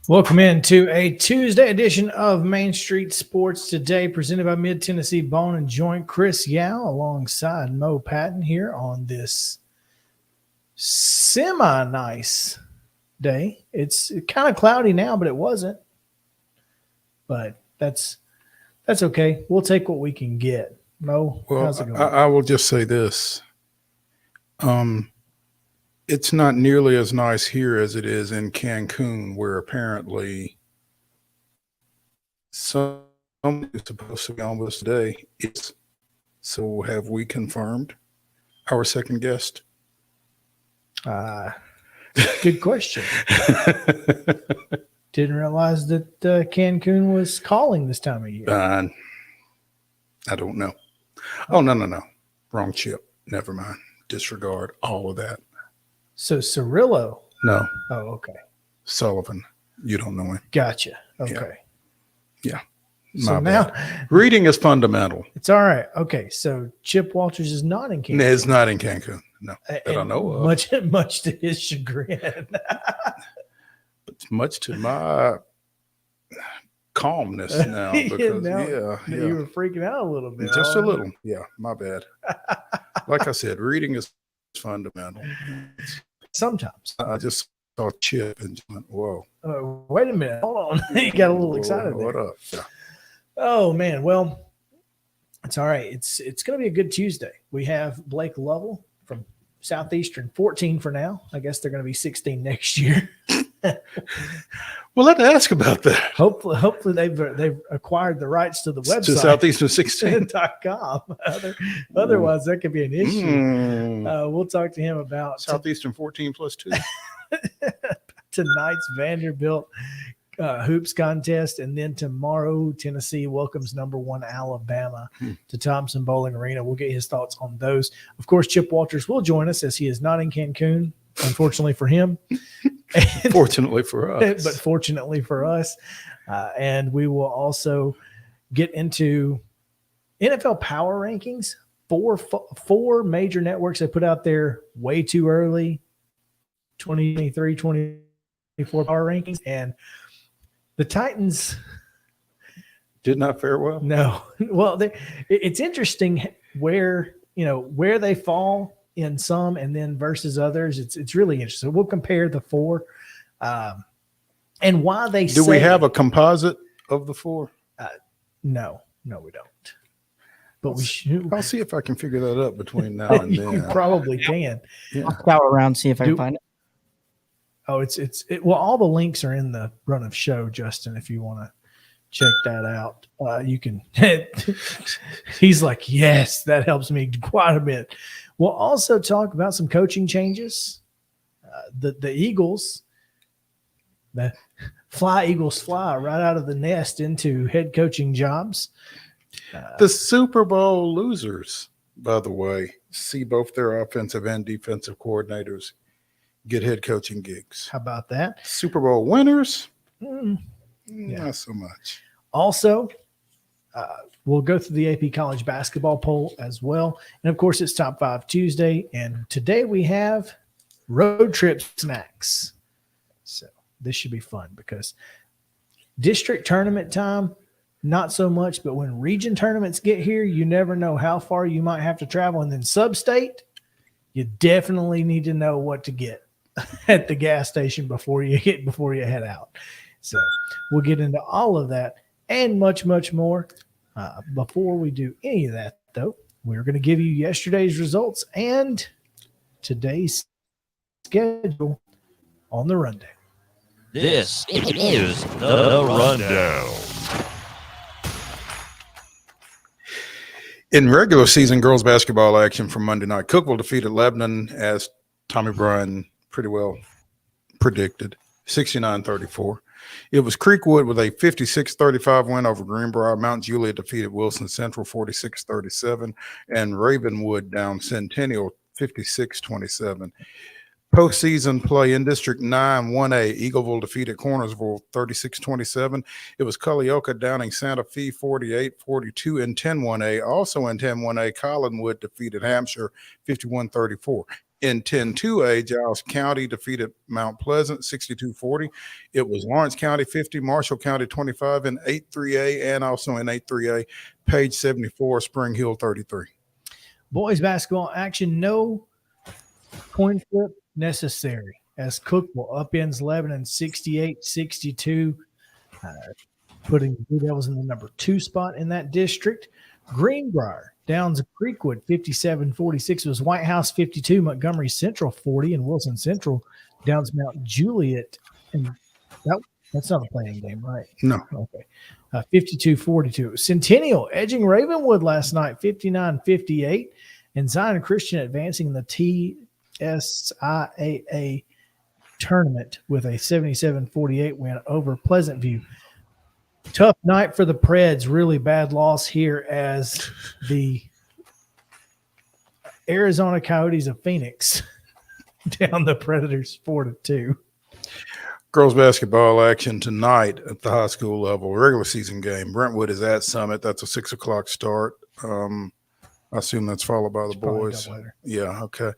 Welcome into a Tuesday edition of Main Street Sports Today, presented by Mid-Tennessee Bone and Joint. Chris Yow alongside Mo Patton here on this semi-nice day. It's kind of cloudy now, but it wasn't. But that's okay. We'll take what we can get. Mo, how's it going? I will just say this. It's not nearly as nice here as it is in Cancun, where apparently someone is supposed to be on with us today. So have we confirmed our second guest? Good question. Didn't realize that Cancun was calling this time of year. I don't know. Oh, no. Wrong chip. Never mind. Disregard all of that. So Cirillo? No. Oh, okay. Sullivan. You don't know him. Gotcha. Okay. Yeah. So now reading is fundamental. It's all right. Okay. So Chip Walters is not in Cancun. It's not in Cancun. No. That I know of. Much to his chagrin. Much to my calmness now. Because you were freaking out a little bit. Just a little. Yeah. My bad. Like I said, reading is fundamental. Sometimes. I just saw Chip and just went, whoa. Wait a minute. Hold on. You got a little excited there. What up? Yeah. Oh, man. Well, it's all right. It's going to be a good Tuesday. We have Blake Lovell from Southeastern, 14 for now. I guess they're going to be 16 next year. Well, let's ask about that. Hopefully they've acquired the rights to the website. To Southeastern16.com. Otherwise, that could be an issue. We'll talk to him about Southeastern 14+2. Tonight's Vanderbilt hoops contest, and then tomorrow Tennessee welcomes number 1 Alabama to Thompson Bowling Arena. We'll get his thoughts on those. Of course, Chip Walters will join us as he is not in Cancun, unfortunately for him. Fortunately for us. But fortunately for us. And we will also get into NFL power rankings. Four major networks they put out there way too early, 2023, 2024 power rankings. And the Titans did not fare well. No. Well, it's interesting where they fall in some and then versus others. It's really interesting. We'll compare the four and why they do we have a composite of the four? No, we don't. But we should. I'll see if I can figure that out between now and then. You probably can. Yeah. I'll scout around, see if I can find it. Oh, well, all the links are in the run of show, Justin, if you want to check that out. You can. He's like, yes, that helps me quite a bit. We'll also talk about some coaching changes. The Eagles, the Eagles fly right out of the nest into head coaching jobs. The Super Bowl losers, by the way, see both their offensive and defensive coordinators get head coaching gigs. How about that? Super Bowl winners, Yeah. not so much. Also, we'll go through the AP College basketball poll as well. And, of course, it's Top 5 Tuesday. And today we have road trip snacks. So this should be fun because district tournament time, not so much. But when region tournaments get here, you never know how far you might have to travel. And then sub-state, you definitely need to know what to get at the gas station before you head out. So we'll get into all of that and much, much more. Before we do any of that, though, we're going to give you yesterday's results and today's schedule on the rundown. This is the rundown. In regular season girls basketball action from Monday night, Cookeville defeated Lebanon, as Tommy Bryan pretty well predicted, 69-34. It was Creekwood with a 56-35 win over Greenbrier. Mount Juliet defeated Wilson Central 46-37, and Ravenwood down Centennial 56-27. Postseason play in District 9 1A, Eagleville defeated Cornersville 36-27. It was Culleoka downing Santa Fe 48-42 in 10-1A. Also in 10-1A, Collinwood defeated Hampshire 51-34. In 10-2A, Giles County defeated Mount Pleasant 62-40. It was Lawrence County 50, Marshall County 25 in 8-3A, and also in 8-3A, Page 74, Spring Hill 33. Boys basketball action, no coin flip necessary as Cookeville upends Lebanon 68-62, putting the Blue Devils in the number 2 spot in that district. Greenbrier downs Creekwood 57-46. It was White House 52, Montgomery Central 40, and Wilson Central downs Mount Juliet. And that's not a playing game, right? No. Okay. 52-42. Centennial edging Ravenwood last night 59-58, and Zion Christian advancing in the TSIAA tournament with a 77-48 win over Pleasant View. Tough night for the Preds. Really bad loss here as the Arizona Coyotes of Phoenix down the Predators 4-2. Girls basketball action tonight at the high school level. Regular season game. Brentwood is at Summit. That's a 6 o'clock start. I assume that's followed by the boys. Yeah, okay.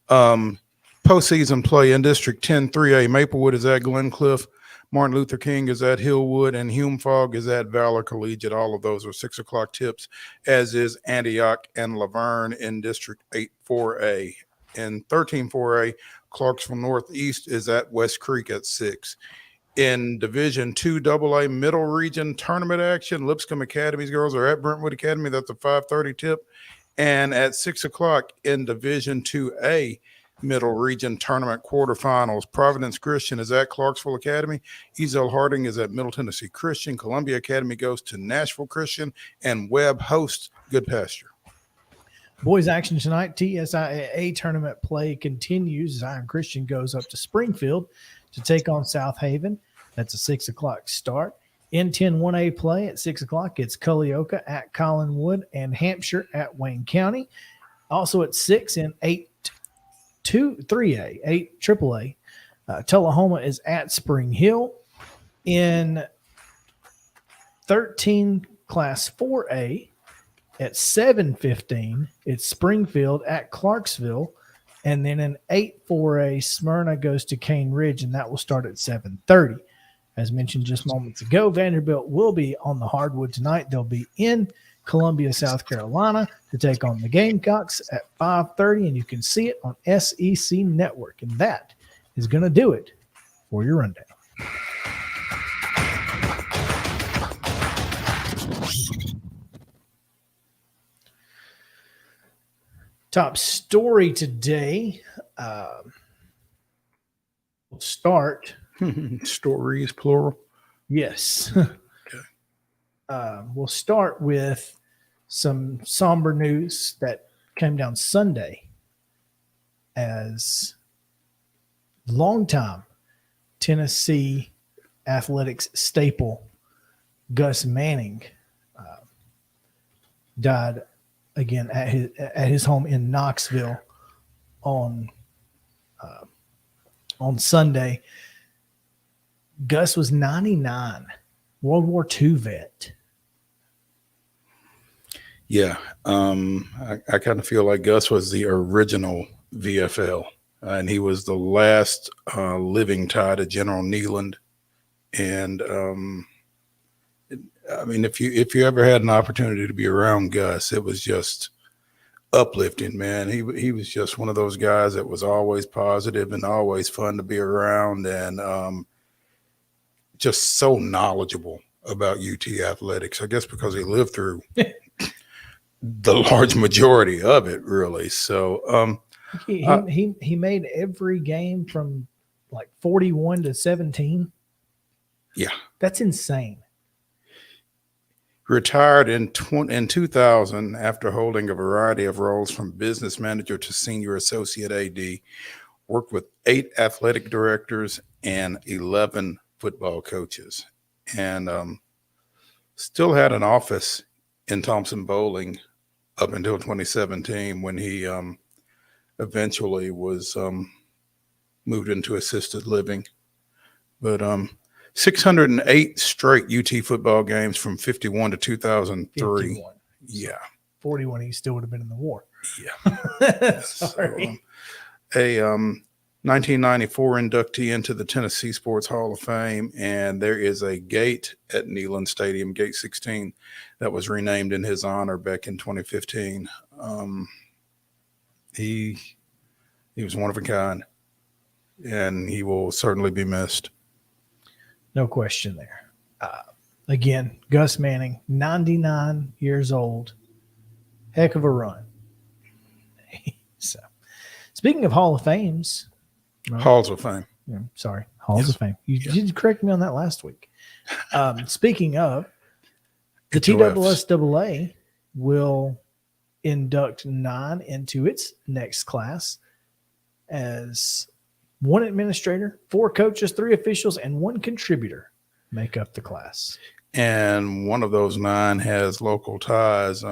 Postseason play in District 10 3A. Maplewood is at Glencliff. Martin Luther King is at Hillwood, and Hume Fogg is at Valor Collegiate. All of those are 6 o'clock tips, as is Antioch and Laverne in District 8 4A. In 13 4A, Clarksville Northeast is at West Creek at 6. In Division 2 AA Middle Region tournament action, Lipscomb Academy's girls are at Brentwood Academy. That's a 5:30 tip. And at 6 o'clock in Division 2A Middle Region Tournament quarterfinals, Providence Christian is at Clarksville Academy. Ezel Harding is at Middle Tennessee Christian. Columbia Academy goes to Nashville Christian, and Webb hosts Good Pasture. Boys action tonight. TSIAA tournament play continues. Zion Christian goes up to Springfield to take on South Haven. That's a 6 o'clock start. In 10-1A play at 6 o'clock, it's Culleoka at Collinwood and Hampshire at Wayne County. Also at 6 in 3A, AAA, Tullahoma is at Spring Hill. In 13 Class 4A at 7:15, it's Springfield at Clarksville. And then in 8-4A, Smyrna goes to Cane Ridge, and that will start at 7:30. As mentioned just moments ago, Vanderbilt will be on the hardwood tonight. They'll be in Columbia, South Carolina to take on the Gamecocks at 5:30, and you can see it on SEC Network. And that is going to do it for your rundown. Top story today. We'll start. Stories, plural. Yes. Okay. we'll start with some somber news that came down Sunday as longtime Tennessee athletics staple Gus Manning died again at his home in Knoxville on Sunday. Gus was 99, World War II vet. Yeah, I kind of feel like Gus was the original VFL, and he was the last living tie to General Neyland. And I mean, if you ever had an opportunity to be around Gus, it was just uplifting, man. He was just one of those guys that was always positive and always fun to be around, and just so knowledgeable about UT athletics. I guess because he lived through the large majority of it, really. So he made every game from like 41 to 17. Yeah, that's insane. Retired in 2000 after holding a variety of roles from business manager to senior associate AD. Worked with 8 athletic directors and 11 football coaches, and still had an office in Thompson Bowling up until 2017, when he eventually was moved into assisted living. But 608 straight UT football games from 51 to 2003. 51. Yeah. 41, he still would have been in the war. Yeah. Sorry. So, a 1994 inductee into the Tennessee Sports Hall of Fame, and there is a gate at Neyland Stadium, Gate 16, that was renamed in his honor back in 2015. He was one of a kind, and he will certainly be missed. No question there. Again, Gus Manning, 99 years old. Heck of a run. So, speaking of Hall of Fames. Halls of Fame. Yeah, sorry. Halls of Fame. You did correct me on that last week. Speaking of, the TSSAA will induct 9 into its next class as 1 administrator, 4 coaches, 3 officials, and 1 contributor make up the class. And one of those 9 has local ties.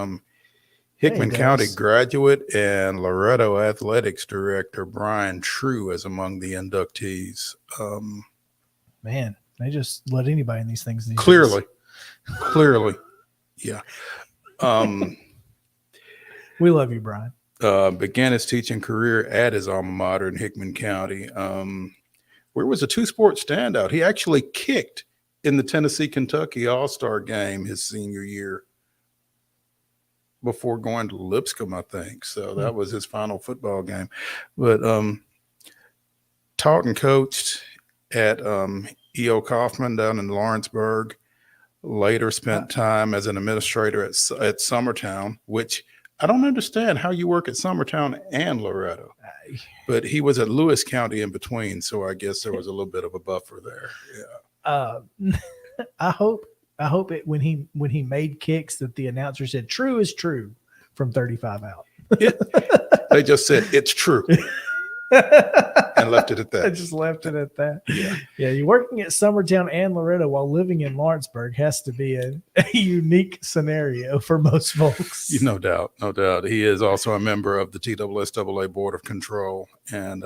Hickman County graduate and Loretto athletics director Brian True is among the inductees. Man, they just let anybody in these things. Clearly. Yeah. We love you, Brian. Began his teaching career at his alma mater in Hickman County, where was a 2-sport standout. He actually kicked in the Tennessee-Kentucky All-Star game his senior year before going to Lipscomb, I think. So that was his final football game. But taught and coached at E.O. Kaufman down in Lawrenceburg. Later spent time as an administrator at Summertown, which I don't understand how you work at Summertown and Loretto. But he was at Lewis County in between, so I guess there was a little bit of a buffer there. Yeah. I hope it when he made kicks that the announcer said "true is true" from 35 out. They just said it's true and left it at that. I just left it at that. Yeah. You're working at Summertown and Loretto while living in Lawrenceburg has to be a unique scenario for most folks. No doubt. He is also a member of the TSSAA Board of Control, and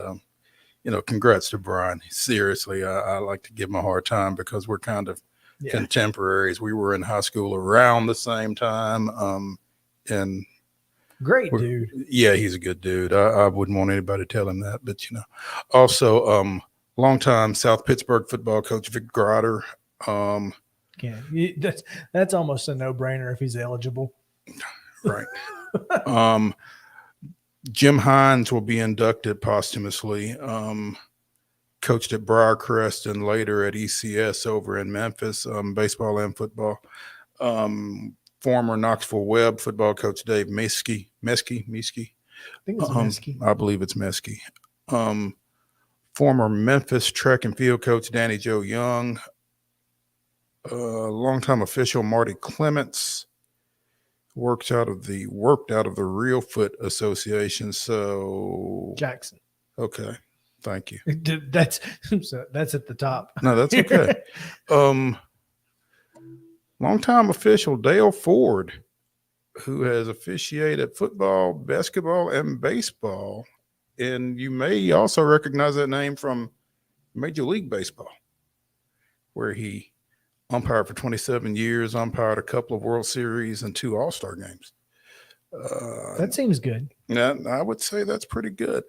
congrats to Brian. Seriously, I like to give him a hard time because we're kind of contemporaries. We were in high school around the same time, and great dude. Yeah, he's a good dude. I wouldn't want anybody to tell him that, but also longtime South Pittsburgh football coach Vic Grotter. That's almost a no-brainer if he's eligible. Right. Jim Hines will be inducted posthumously. Coached at Briarcrest and later at ECS over in Memphis, baseball and football. Former Knoxville Webb football coach Dave Meske. I think it's Meske. I believe it's Meske. Former Memphis track and field coach Danny Joe Young. Longtime official Marty Clements worked out of the Real Foot Association. So Jackson. Okay, thank you. That's at the top. No, that's okay. Longtime official Dale Ford, who has officiated football, basketball, and baseball, and you may also recognize that name from Major League Baseball, where he umpired for 27 years, umpired a couple of World Series and 2 All-Star games. That seems good. Yeah, I would say that's pretty good.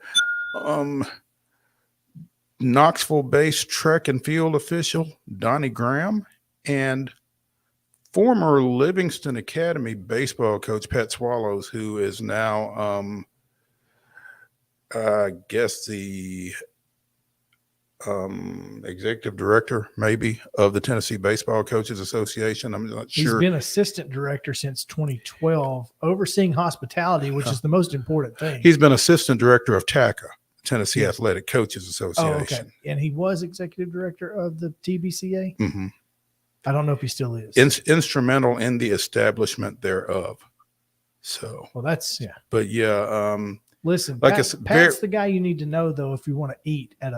Knoxville-based track and field official Donnie Graham and former Livingston Academy baseball coach Pat Swallows, who is now, I guess, the executive director, maybe, of the Tennessee Baseball Coaches Association. I'm not sure. He's been assistant director since 2012, overseeing hospitality, which is the most important thing. He's been assistant director of TACA, Tennessee Athletic Coaches Association. Oh, okay. And he was executive director of the TBCA? Mm-hmm. I don't know if he still is. Instrumental in the establishment thereof. So, well, that's, yeah. But yeah. Listen, like Pat's the guy you need to know, though, if you want to eat at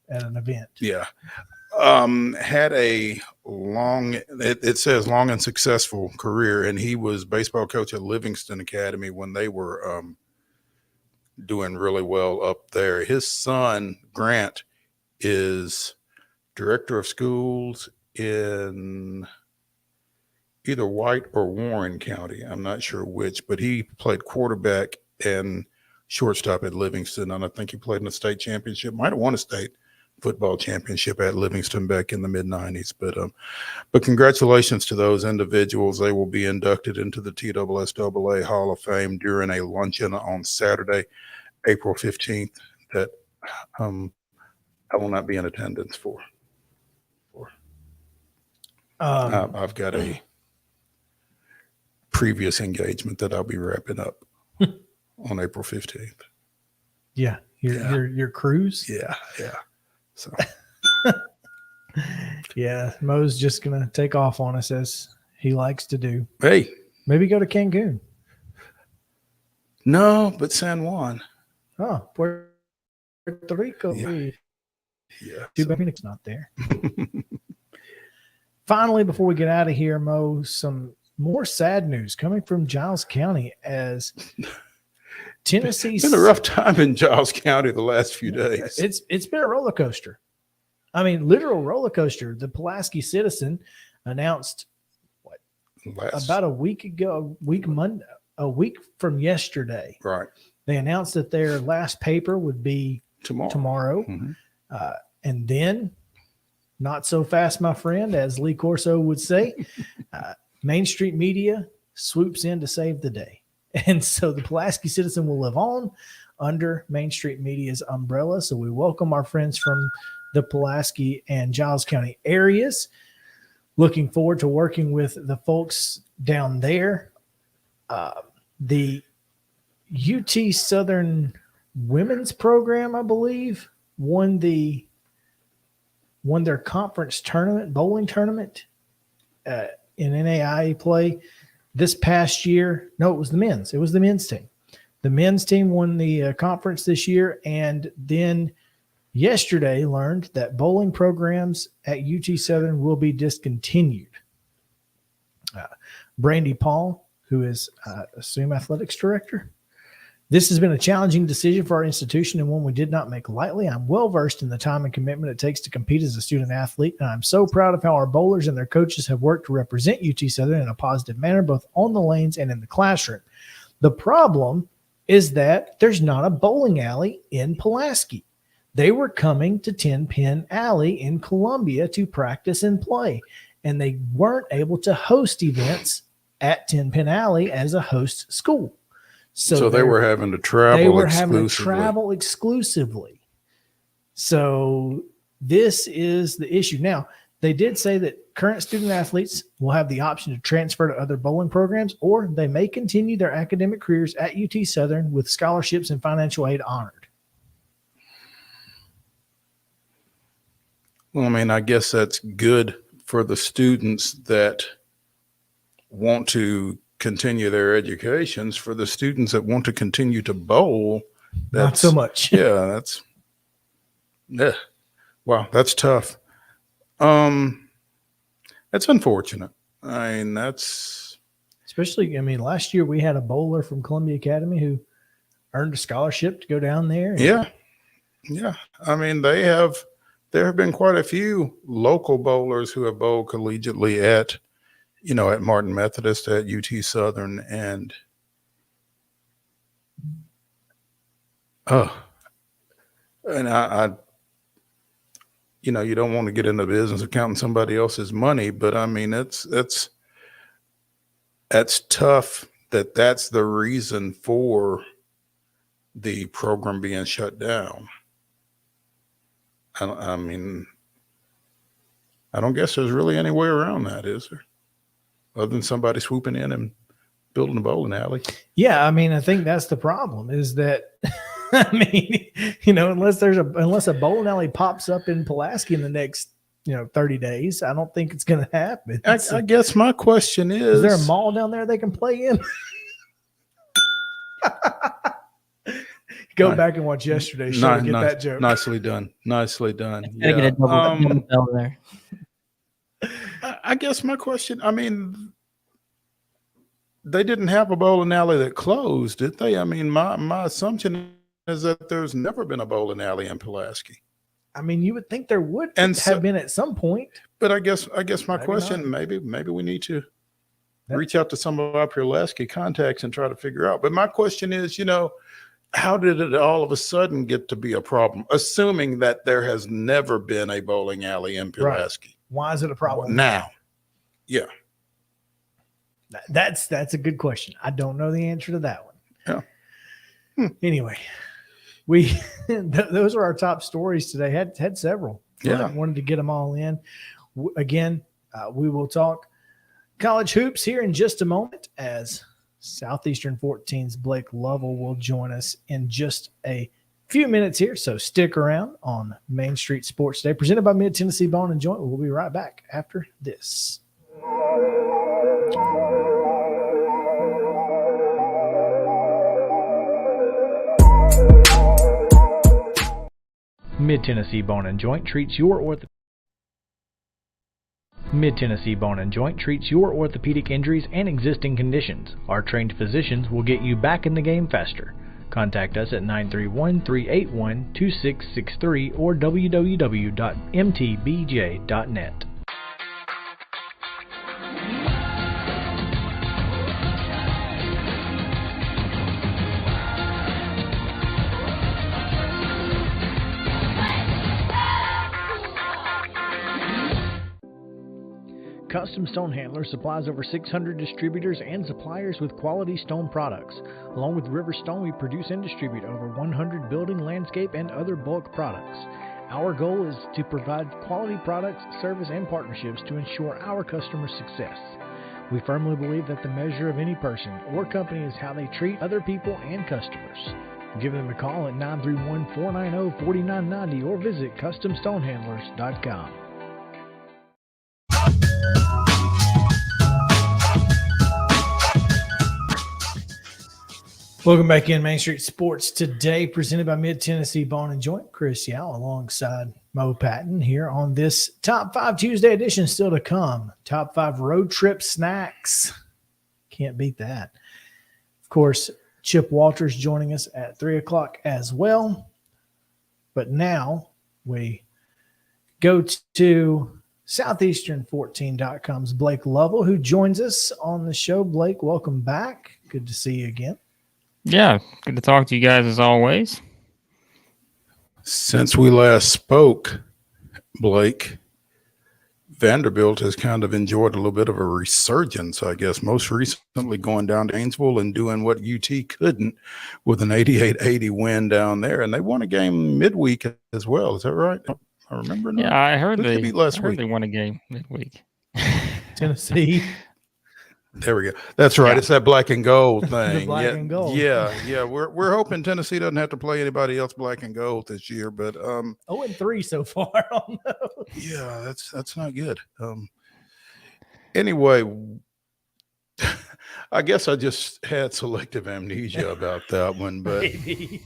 an event. Yeah. Had a long, it says long and successful career, and he was baseball coach at Livingston Academy when they were doing really well up there. His son, Grant, is director of schools in either White or Warren County. I'm not sure which, but he played quarterback and shortstop at Livingston, and I think he played in the state championship. Might have won a state football championship at Livingston back in the mid-90s. But congratulations to those individuals. They will be inducted into the TSSAA Hall of Fame during a luncheon on Saturday, April 15th, that I will not be in attendance for. I've got a previous engagement that I'll be wrapping up on April 15th. Yeah. Your cruise? Yeah. So yeah, Mo's just gonna take off on us as he likes to do. Hey. Maybe go to Cancun. No, but San Juan. Oh, Puerto Rico. Yeah. Too bad Phoenix not there. Finally, before we get out of here, Mo, some more sad news coming from Giles County as Tennessee's been a rough time in Giles County the last few days. It's been a roller coaster. I mean, literal roller coaster. The Pulaski Citizen announced about a week ago, a week from yesterday. Right. They announced that their last paper would be tomorrow. Mm-hmm. And then, not so fast, my friend, as Lee Corso would say, Main Street Media swoops in to save the day. And so the Pulaski Citizen will live on under Main Street Media's umbrella. So we welcome our friends from the Pulaski and Giles County areas. Looking forward to working with the folks down there. The UT Southern women's program, I believe, won their conference tournament, bowling tournament in NAIA play this past year. No, it was the men's. It was the men's team. The men's team won the conference this year, and then yesterday learned that bowling programs at UT Southern will be discontinued. Brandy Paul, who is, assume, athletics director. This has been a challenging decision for our institution and one we did not make lightly. I'm well versed in the time and commitment it takes to compete as a student athlete, and I'm so proud of how our bowlers and their coaches have worked to represent UT Southern in a positive manner, both on the lanes and in the classroom. The problem is that there's not a bowling alley in Pulaski. They were coming to 10 Pin Alley in Columbia to practice and play, and they weren't able to host events at 10 Pin Alley as a host school. So they were having to travel exclusively. So this is the issue. Now, they did say that current student athletes will have the option to transfer to other bowling programs, or they may continue their academic careers at UT Southern with scholarships and financial aid honored. Well, I mean, I guess that's good for the students that want to continue their educations. For the students that want to continue to bowl, not so much. Yeah, wow, that's tough. That's unfortunate. I mean, especially, last year we had a bowler from Columbia Academy who earned a scholarship to go down there. Yeah. I mean, there have been quite a few local bowlers who have bowled collegiately at Martin Methodist, at UT Southern, and I you don't want to get in the business of counting somebody else's money, but I mean, that's tough that's the reason for the program being shut down. I mean, I don't guess there's really any way around that, is there? Other than somebody swooping in and building a bowling alley. Yeah, I think that's the problem is that unless a bowling alley pops up in Pulaski in the next 30 days, I don't think it's going to happen. I guess my question is there a mall down there they can play in? Go back and watch yesterday's show to get that joke. Nicely done. Yeah. Get a double there. I guess my question, they didn't have a bowling alley that closed, did they? I mean, my assumption is that there's never been a bowling alley in Pulaski. You would think there would have been at some point. But I guess my question, maybe we need to reach out to some of our Pulaski contacts and try to figure out. But my question is, how did it all of a sudden get to be a problem, assuming that there has never been a bowling alley in Pulaski? Right. Why is it a problem now? Yeah. That's a good question. I don't know the answer to that one. Yeah. Anyway, those are our top stories today. Had several. Yeah. Wanted to get them all in. Again, we will talk college hoops here in just a moment as Southeastern 14's Blake Lovell will join us in just a few minutes here. So stick around on Main Street Sports Day, presented by Mid-Tennessee Bone and Joint. We'll be right back after this. Mid-Tennessee Bone and Joint treats your orthopedic injuries and existing conditions. Our trained physicians will get you back in the game faster. Contact us at 931-381-2663 or www.mtbj.net. Custom Stone Handler supplies over 600 distributors and suppliers with quality stone products. Along with River Stone, we produce and distribute over 100 building, landscape, and other bulk products. Our goal is to provide quality products, service, and partnerships to ensure our customers' success. We firmly believe that the measure of any person or company is how they treat other people and customers. Give them a call at 931-490-4990 or visit CustomStonehandlers.com. Welcome back in Main Street Sports Today, presented by Mid-Tennessee Bone and Joint. Chris Yow alongside Mo Patton here on this Top 5 Tuesday edition still to come. Top 5 road trip snacks. Can't beat that. Of course, Chip Walters joining us at 3 o'clock as well. But now we go to Southeastern14.com's Blake Lovell, who joins us on the show. Blake, welcome back. Good to see you again. Yeah, good to talk to you guys as always. Since we last spoke, Blake, Vanderbilt has kind of enjoyed a little bit of a resurgence, I guess, most recently going down to Gainesville and doing what UT couldn't with an 88-80 win down there. And they won a game midweek as well. Is that right? I remember now. Yeah, I heard they beat last week. They won a game midweek. Tennessee. There we go. That's right. Yeah. It's that black and gold thing. The black and gold. Yeah. We're hoping Tennessee doesn't have to play anybody else black and gold this year. But 0-3 so far on those. Yeah, that's not good. Anyway, I guess I just had selective amnesia about that one, but Maybe.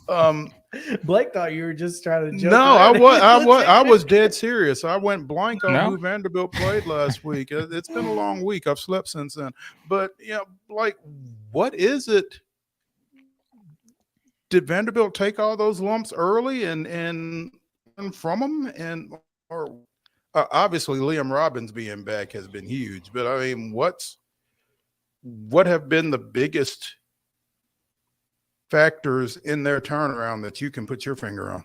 Blake thought you were just trying to joke. no, I around. was dead serious. I went blank on No? who Vanderbilt played last week. It's been a long week. I've slept since then. But yeah, like, what is it? Did Vanderbilt take all those lumps early and learn from them? And or obviously Liam Robbins being back has been huge. But I mean, what have been the biggest factors in their turnaround that you can put your finger on?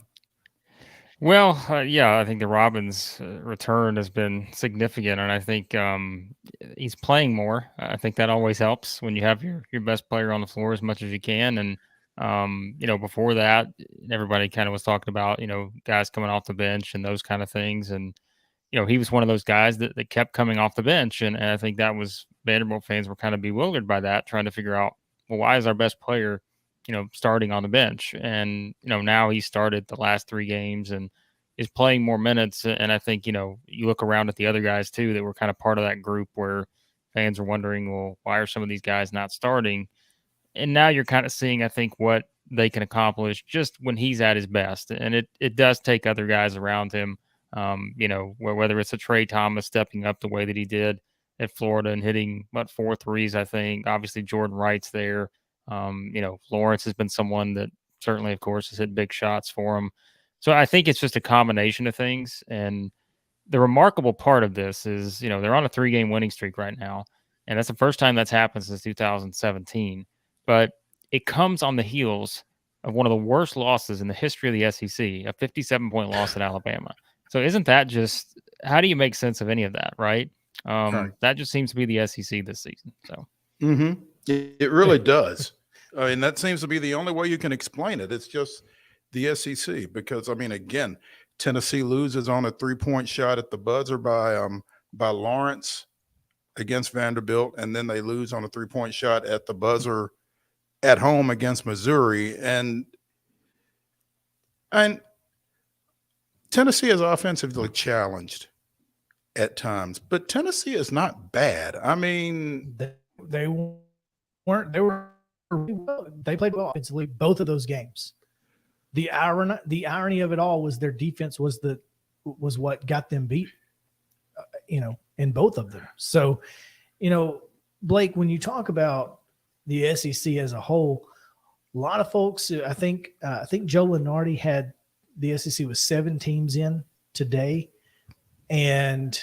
Well, yeah, I think the Robbins return has been significant, and I think he's playing more. I think that always helps when you have your best player on the floor as much as you can. And before that, everybody kind of was talking about guys coming off the bench and those kind of things. And he was one of those guys that kept coming off the bench, and I think that was Vanderbilt fans were kind of bewildered by that, trying to figure out, well, why is our best player starting on the bench? And, now he started the last 3 games and is playing more minutes. And I think, you look around at the other guys too, that were kind of part of that group where fans are wondering, well, why are some of these guys not starting? And now you're kind of seeing, I think, what they can accomplish just when he's at his best. And it does take other guys around him, whether it's a Trey Thomas stepping up the way that he did at Florida and hitting 4 threes, I think. Obviously, Jordan Wright's there. Lawrence has been someone that certainly, of course, has hit big shots for him. So I think it's just a combination of things. And the remarkable part of this is, they're on a 3-game winning streak right now. And that's the first time that's happened since 2017. But it comes on the heels of one of the worst losses in the history of the SEC, a 57-point loss at Alabama. So isn't that just, how do you make sense of any of that, right? Right. That just seems to be the SEC this season. So It really does. I mean, that seems to be the only way you can explain it. It's just the SEC because, I mean, again, Tennessee loses on a 3-point shot at the buzzer by Lawrence against Vanderbilt, and then they lose on a 3-point shot at the buzzer at home against Missouri. And Tennessee is offensively challenged at times, but Tennessee is not bad. I mean, they played well offensively both of those games. The irony of it all was their defense was what got them beat, in both of them. So, Blake, when you talk about the SEC as a whole, a lot of folks, I think Joe Lunardi had the SEC with 7 teams in today, and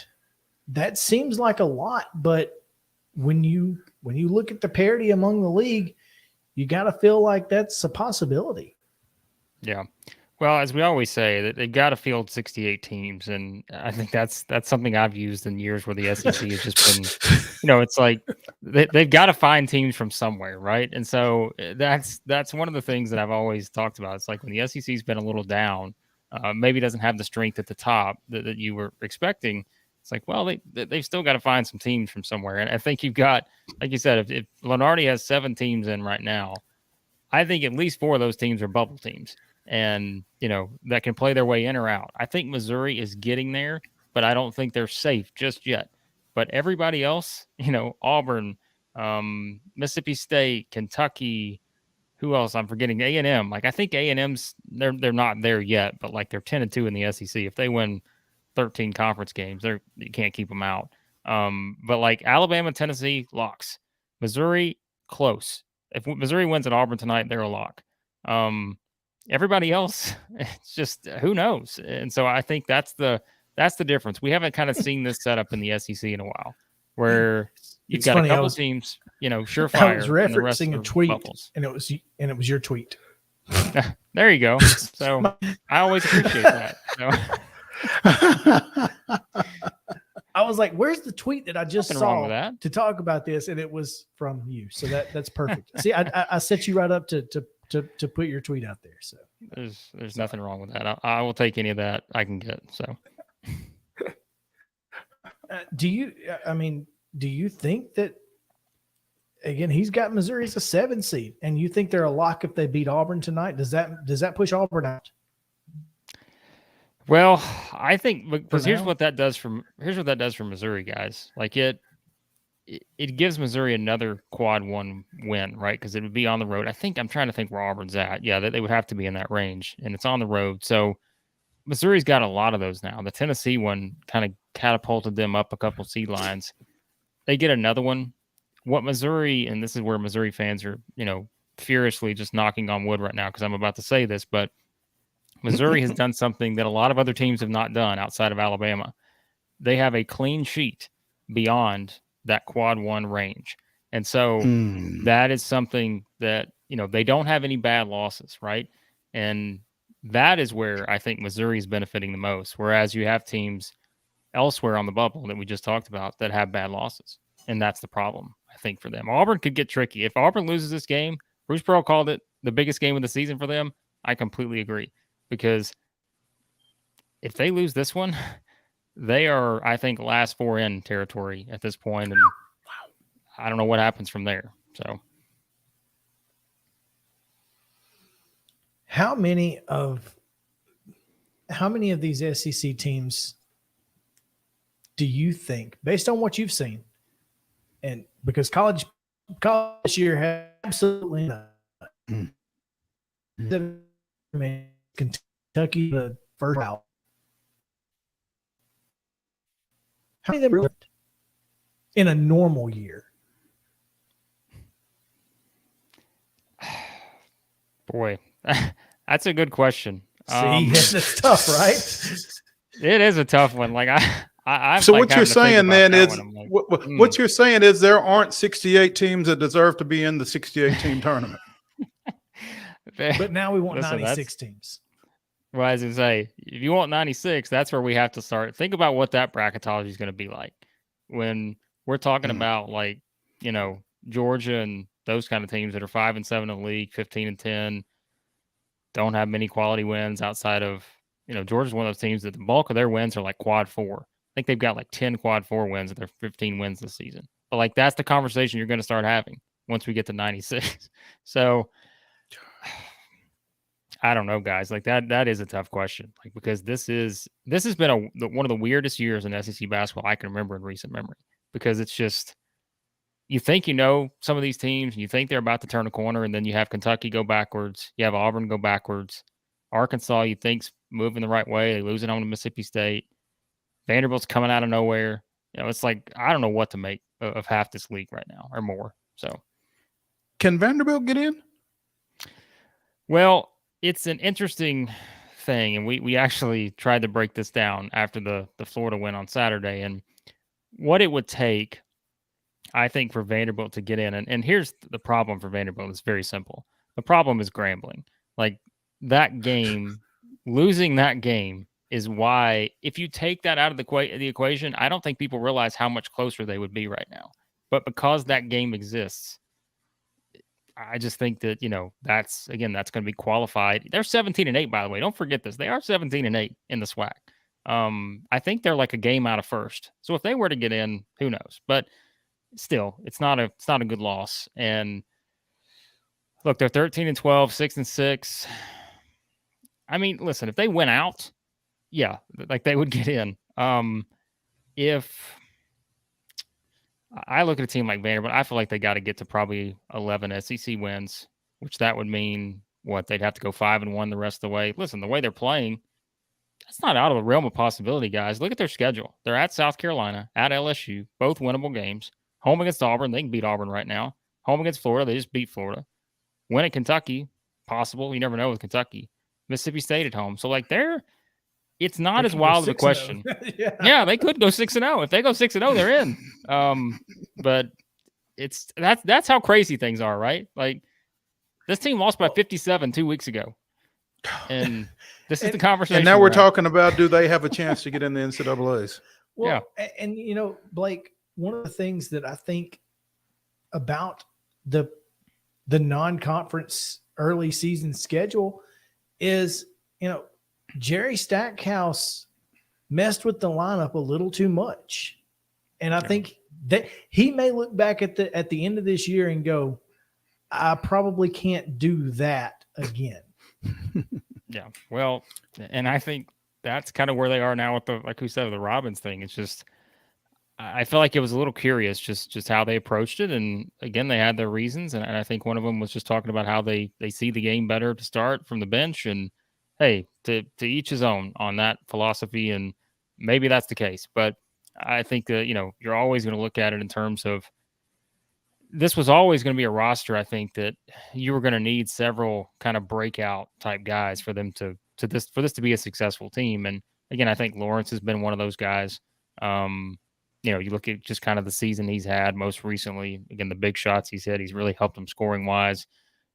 that seems like a lot. But when you look at the parity among the league, you got to feel like that's a possibility. Yeah. Well, as we always say, that they've got to field 68 teams, and I think that's something I've used in years where the SEC has just been, it's like they've got to find teams from somewhere, right? And so that's one of the things that I've always talked about. It's like when the SEC's been a little down, maybe doesn't have the strength at the top that you were expecting. It's like, well, they've still got to find some teams from somewhere, and I think you've got, like you said, if Lunardi has 7 teams in right now, I think at least 4 of those teams are bubble teams. And, that can play their way in or out. I think Missouri is getting there, but I don't think they're safe just yet. But everybody else, Auburn, Mississippi State, Kentucky, who else? I'm forgetting A&M. Like, I think A&M's, they're not there yet, but like they're 10-2 in the SEC. If they win 13 conference games, you can't keep them out. But like Alabama, Tennessee, locks. Missouri, close. If Missouri wins at Auburn tonight, they're a lock. Everybody else, it's just who knows. And so I think that's the difference. We haven't kind of seen this setup in the SEC in a while, where you've got a couple teams, surefire. I was referencing and the rest a tweet, bubbles. and it was your tweet. There you go. So I always appreciate that. So. I was like, "Where's the tweet that I just saw that. to talk about this?" And it was from you. So that's perfect. See, I set you right up to put your tweet out there. So there's nothing wrong with that. I will take any of that I can get. So do you think that, again, he's got Missouri as a 7 seed, and you think they're a lock if they beat Auburn tonight? Does that push Auburn out? Well, I think, because here's what that does for Missouri, guys. Like, it gives Missouri another quad one win, right? Because it would be on the road. I'm trying to think where Auburn's at. Yeah, they would have to be in that range, and it's on the road. So Missouri's got a lot of those now. The Tennessee one kind of catapulted them up a couple seed lines. They get another one. What Missouri, and this is where Missouri fans are, furiously just knocking on wood right now because I'm about to say this, but Missouri has done something that a lot of other teams have not done outside of Alabama. They have a clean sheet beyond that quad one range. And so that is something that, they don't have any bad losses, right? And that is where I think Missouri is benefiting the most. Whereas you have teams elsewhere on the bubble that we just talked about that have bad losses. And that's the problem, I think, for them. Auburn could get tricky. If Auburn loses this game, Bruce Pearl called it the biggest game of the season for them. I completely agree. Because if they lose this one, they are, I think, last four in territory at this point, and I don't know what happens from there. So, how many of these SEC teams do you think, based on what you've seen, and because college this year has absolutely not, Kentucky the first out. How many of them in a normal year? Boy, that's a good question. See, that's tough, right? It is a tough one. Like I so like what you're saying then is like, what you're saying is there aren't 68 teams that deserve to be in the 68 team tournament. But now we want 96 teams. Well, as I say, if you want 96, that's where we have to start. Think about what that bracketology is going to be like when we're talking about, like, Georgia and those kind of teams that are 5-7 in the league, 15-10, don't have many quality wins outside of, Georgia's one of those teams that the bulk of their wins are like quad four. I think they've got like 10 quad four wins of their 15 wins this season. But like, that's the conversation you're going to start having once we get to 96. So I don't know, guys. Like that is a tough question. Like, because this has been one of the weirdest years in SEC basketball I can remember in recent memory. Because it's just, you think some of these teams, and you think they're about to turn a corner, and then you have Kentucky go backwards, you have Auburn go backwards, Arkansas you think's moving the right way, they lose it home to Mississippi State, Vanderbilt's coming out of nowhere. It's like, I don't know what to make of half this league right now or more. So, can Vanderbilt get in? Well, it's an interesting thing, and we actually tried to break this down after the Florida win on Saturday, and what it would take, I think, for Vanderbilt to get in. And here's the problem for Vanderbilt. It's very simple. The problem is Grambling. Like, that game, losing that game is why, if you take that out of the equation, I don't think people realize how much closer they would be right now. But because that game exists, I just think that, that's going to be qualified. They're 17-8, by the way. Don't forget this. They are 17-8 in the SWAC. I think they're like a game out of first. So if they were to get in, who knows? But still, it's not a good loss. And look, they're 13-12, 6-6. I mean, listen, if they went out, yeah, like they would get in. If I look at a team like Vanderbilt, I feel like they got to get to probably 11 SEC wins, which that would mean what? They'd have to go 5-1 the rest of the way. Listen, the way they're playing, that's not out of the realm of possibility, guys. Look at their schedule. They're at South Carolina, at LSU, both winnable games. Home against Auburn, they can beat Auburn right now. Home against Florida, they just beat Florida. Win at Kentucky, possible. You never know with Kentucky. Mississippi State at home. So, like, it's not as wild of a question. Yeah, they could go 6-0. If they go 6-0, they're in. But that's how crazy things are, right? Like, this team lost by 57 2 weeks ago. And this is the conversation. And now we're talking about, do they have a chance to get in the NCAAs? Well, yeah. And Blake, one of the things that I think about the non-conference early season schedule is, Jerry Stackhouse messed with the lineup a little too much. And I think that he may look back at the end of this year and go, I probably can't do that again. Yeah. Well, and I think that's kind of where they are now with the Robbins thing. It's just, I feel like it was a little curious just how they approached it. And again, they had their reasons. And I think one of them was just talking about how they see the game better to start from the bench. And hey, to each his own on that philosophy. And maybe that's the case. But I think that, you're always going to look at it in terms of this was always going to be a roster. I think that you were going to need several kind of breakout type guys for them for this to be a successful team. And again, I think Lawrence has been one of those guys. You look at just kind of the season he's had most recently. Again, the big shots he's hit, he's really helped them scoring wise.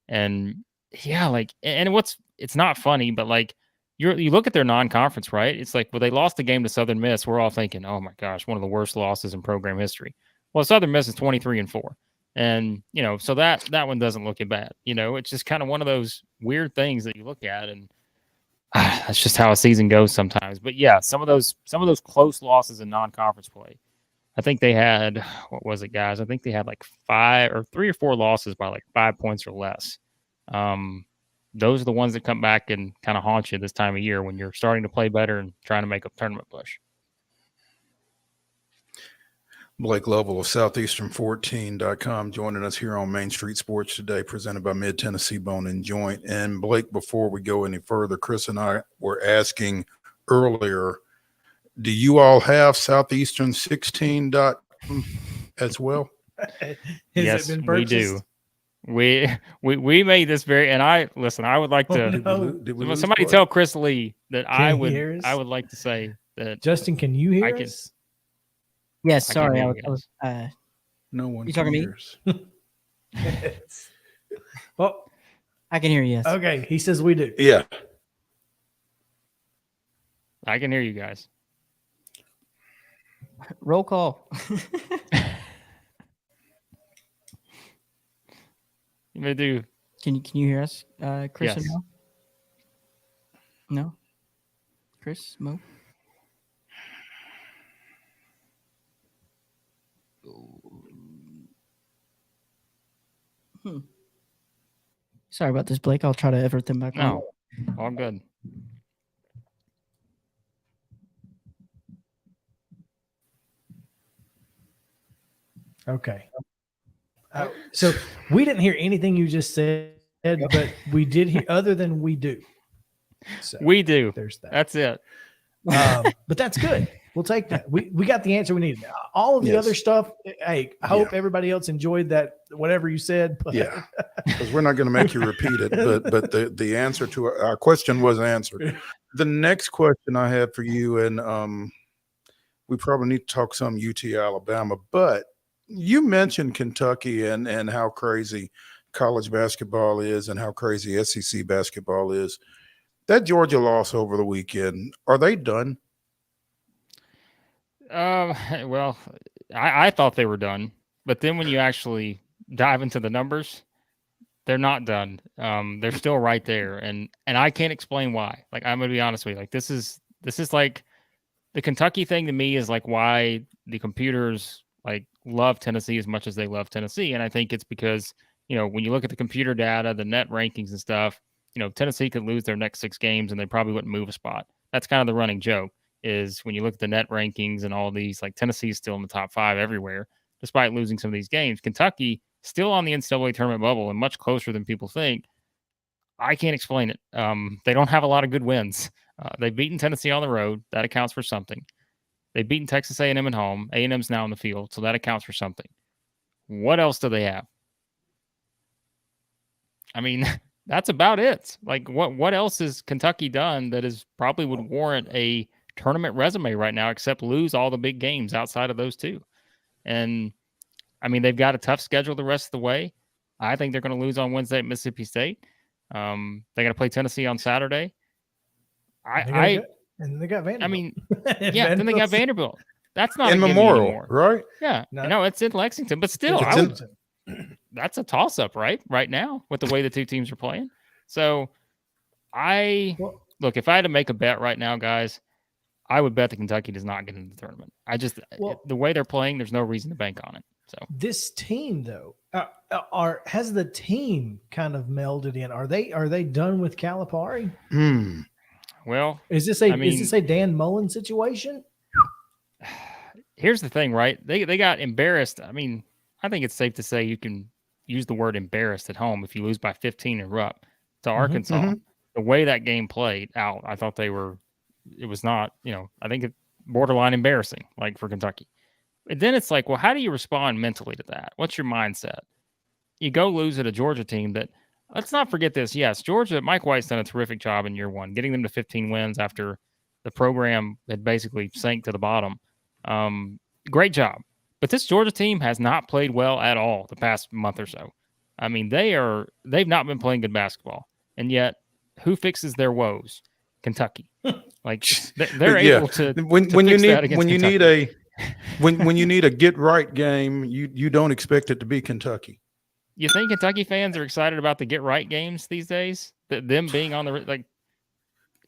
And yeah, it's not funny, but like you look at their non-conference, right? It's like, well, they lost the game to Southern Miss. We're all thinking, oh my gosh, one of the worst losses in program history. Well, Southern Miss is 23-4. And, so that one doesn't look bad. It's just kind of one of those weird things that you look at, and that's just how a season goes sometimes. But yeah, some of those close losses in non-conference play. I think they had, what was it, guys? I think they had like 3 or 4 losses by like 5 points or less. Those are the ones that come back and kind of haunt you this time of year when you're starting to play better and trying to make a tournament push. Blake Lovell of Southeastern14.com joining us here on Main Street Sports today, presented by Mid-Tennessee Bone and Joint. And Blake, before we go any further, Chris and I were asking earlier, do you all have Southeastern16.com as well? Yes, we do. We made this and I would like to somebody tell Chris Lee that I would like to say that Justin, can you hear us? Yes, sorry. I was no one. You talking to me? Well, I can hear you. Yes. Okay, he says we do. Yeah, I can hear you guys. Roll call. You may do. Can you hear us, Chris? Yes. And Mo? No, Chris, Mo. Sorry about this, Blake. I'll try to evert them back on. No, all good. Okay. So we didn't hear anything you just said, but we did hear other than we do. So we do. There's that. That's it. But that's good. We'll take that. We got the answer we needed. All of the other stuff. Hey, I hope everybody else enjoyed that. Whatever you said. But. Yeah, because we're not going to make you repeat it. But the answer to our question was answered. The next question I had for you, and we probably need to talk some UT Alabama, but you mentioned Kentucky and how crazy college basketball is and how crazy SEC basketball is. That Georgia loss over the weekend, are they done? Well, I thought they were done, but then when you actually dive into the numbers, they're not done. They're still right there, and I can't explain why. Like, I'm gonna be honest with you. Like, this is like the Kentucky thing to me is like why the computers like love Tennessee as much as they love Tennessee, and I think it's because when you look at the computer data, the net rankings and stuff, Tennessee could lose their next 6 games and they probably wouldn't move a spot. That's kind of the running joke. Is when you look at the net rankings and all these, like Tennessee is still in the top 5 everywhere, despite losing some of these games. Kentucky still on the NCAA tournament bubble and much closer than people think. I can't explain it. They don't have a lot of good wins. They've beaten Tennessee on the road. That accounts for something. They've beaten Texas A&M at home. A&M's now in the field, so that accounts for something. What else do they have? I mean, that's about it. Like, what else has Kentucky done that is probably would warrant a tournament resume right now, except lose all the big games outside of those 2? And I mean, they've got a tough schedule the rest of the way. I think they're going to lose on Wednesday at Mississippi State. They're going to play Tennessee on Saturday. And they got Vanderbilt. I mean, yeah, then they got Vanderbilt. That's not in a Memorial, anymore. Right? Yeah, no, it's in Lexington, but still, that's a toss-up, right now with the way the 2 teams are playing. So look, if I had to make a bet right now, guys, I would bet that Kentucky does not get into the tournament. The way they're playing, there's no reason to bank on it. So this team, though, has the team kind of melded in? Are they done with Calipari? Well, is this a Dan Mullen situation? here's the thing, right? They got embarrassed. I mean, I think it's safe to say you can use the word embarrassed at home if you lose by 15 in Rupp to Arkansas. The way that game played out, I thought it was not, I think it borderline embarrassing, like for Kentucky. And then it's like, well, how do you respond mentally to that? What's your mindset? You go lose at a Georgia team that, let's not forget this. Yes, Georgia, Mike White's done a terrific job in year one, getting them to 15 wins after the program had basically sank to the bottom. Great job. But this Georgia team has not played well at all the past month or so. I mean, they've not been playing good basketball. And yet, who fixes their woes? Kentucky. Like they're able to when you need a get right game, you don't expect it to be Kentucky. You think Kentucky fans are excited about the get right games these days? Them being on the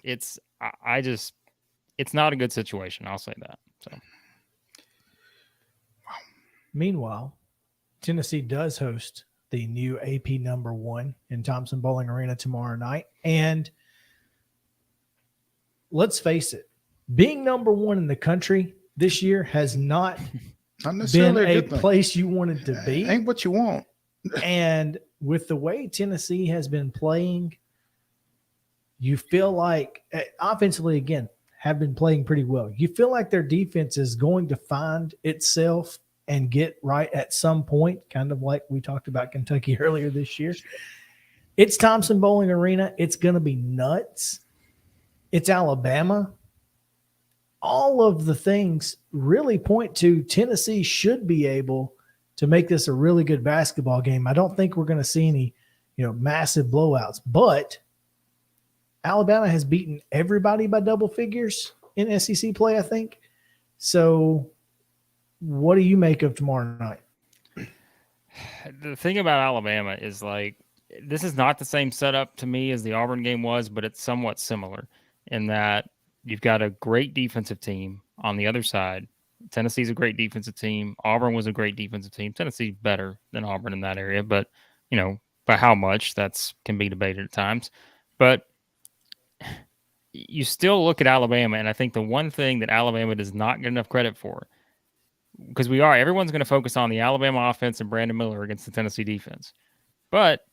it's not a good situation. I'll say that. So. Meanwhile, Tennessee does host the new AP #1 in Thompson Bowling Arena tomorrow night. And let's face it, being #1 in the country this year has not been a place you wanted to be. Ain't what you want. And with the way Tennessee has been playing, you feel like offensively, again, have been playing pretty well. You feel like their defense is going to find itself and get right at some point, kind of like we talked about Kentucky earlier this year. It's Thompson Bowling Arena. It's going to be nuts. It's Alabama. All of the things really point to Tennessee should be able to make this a really good basketball game. I don't think we're going to see any, massive blowouts, but Alabama has beaten everybody by double figures in SEC play, I think. So what do you make of tomorrow night? The thing about Alabama is this is not the same setup to me as the Auburn game was, but it's somewhat similar in that you've got a great defensive team on the other side. Tennessee's a great defensive team. Auburn was a great defensive team. Tennessee's better than Auburn in that area, but by how much can be debated at times. But you still look at Alabama, and I think the one thing that Alabama does not get enough credit for, because everyone's going to focus on the Alabama offense and Brandon Miller against the Tennessee defense. But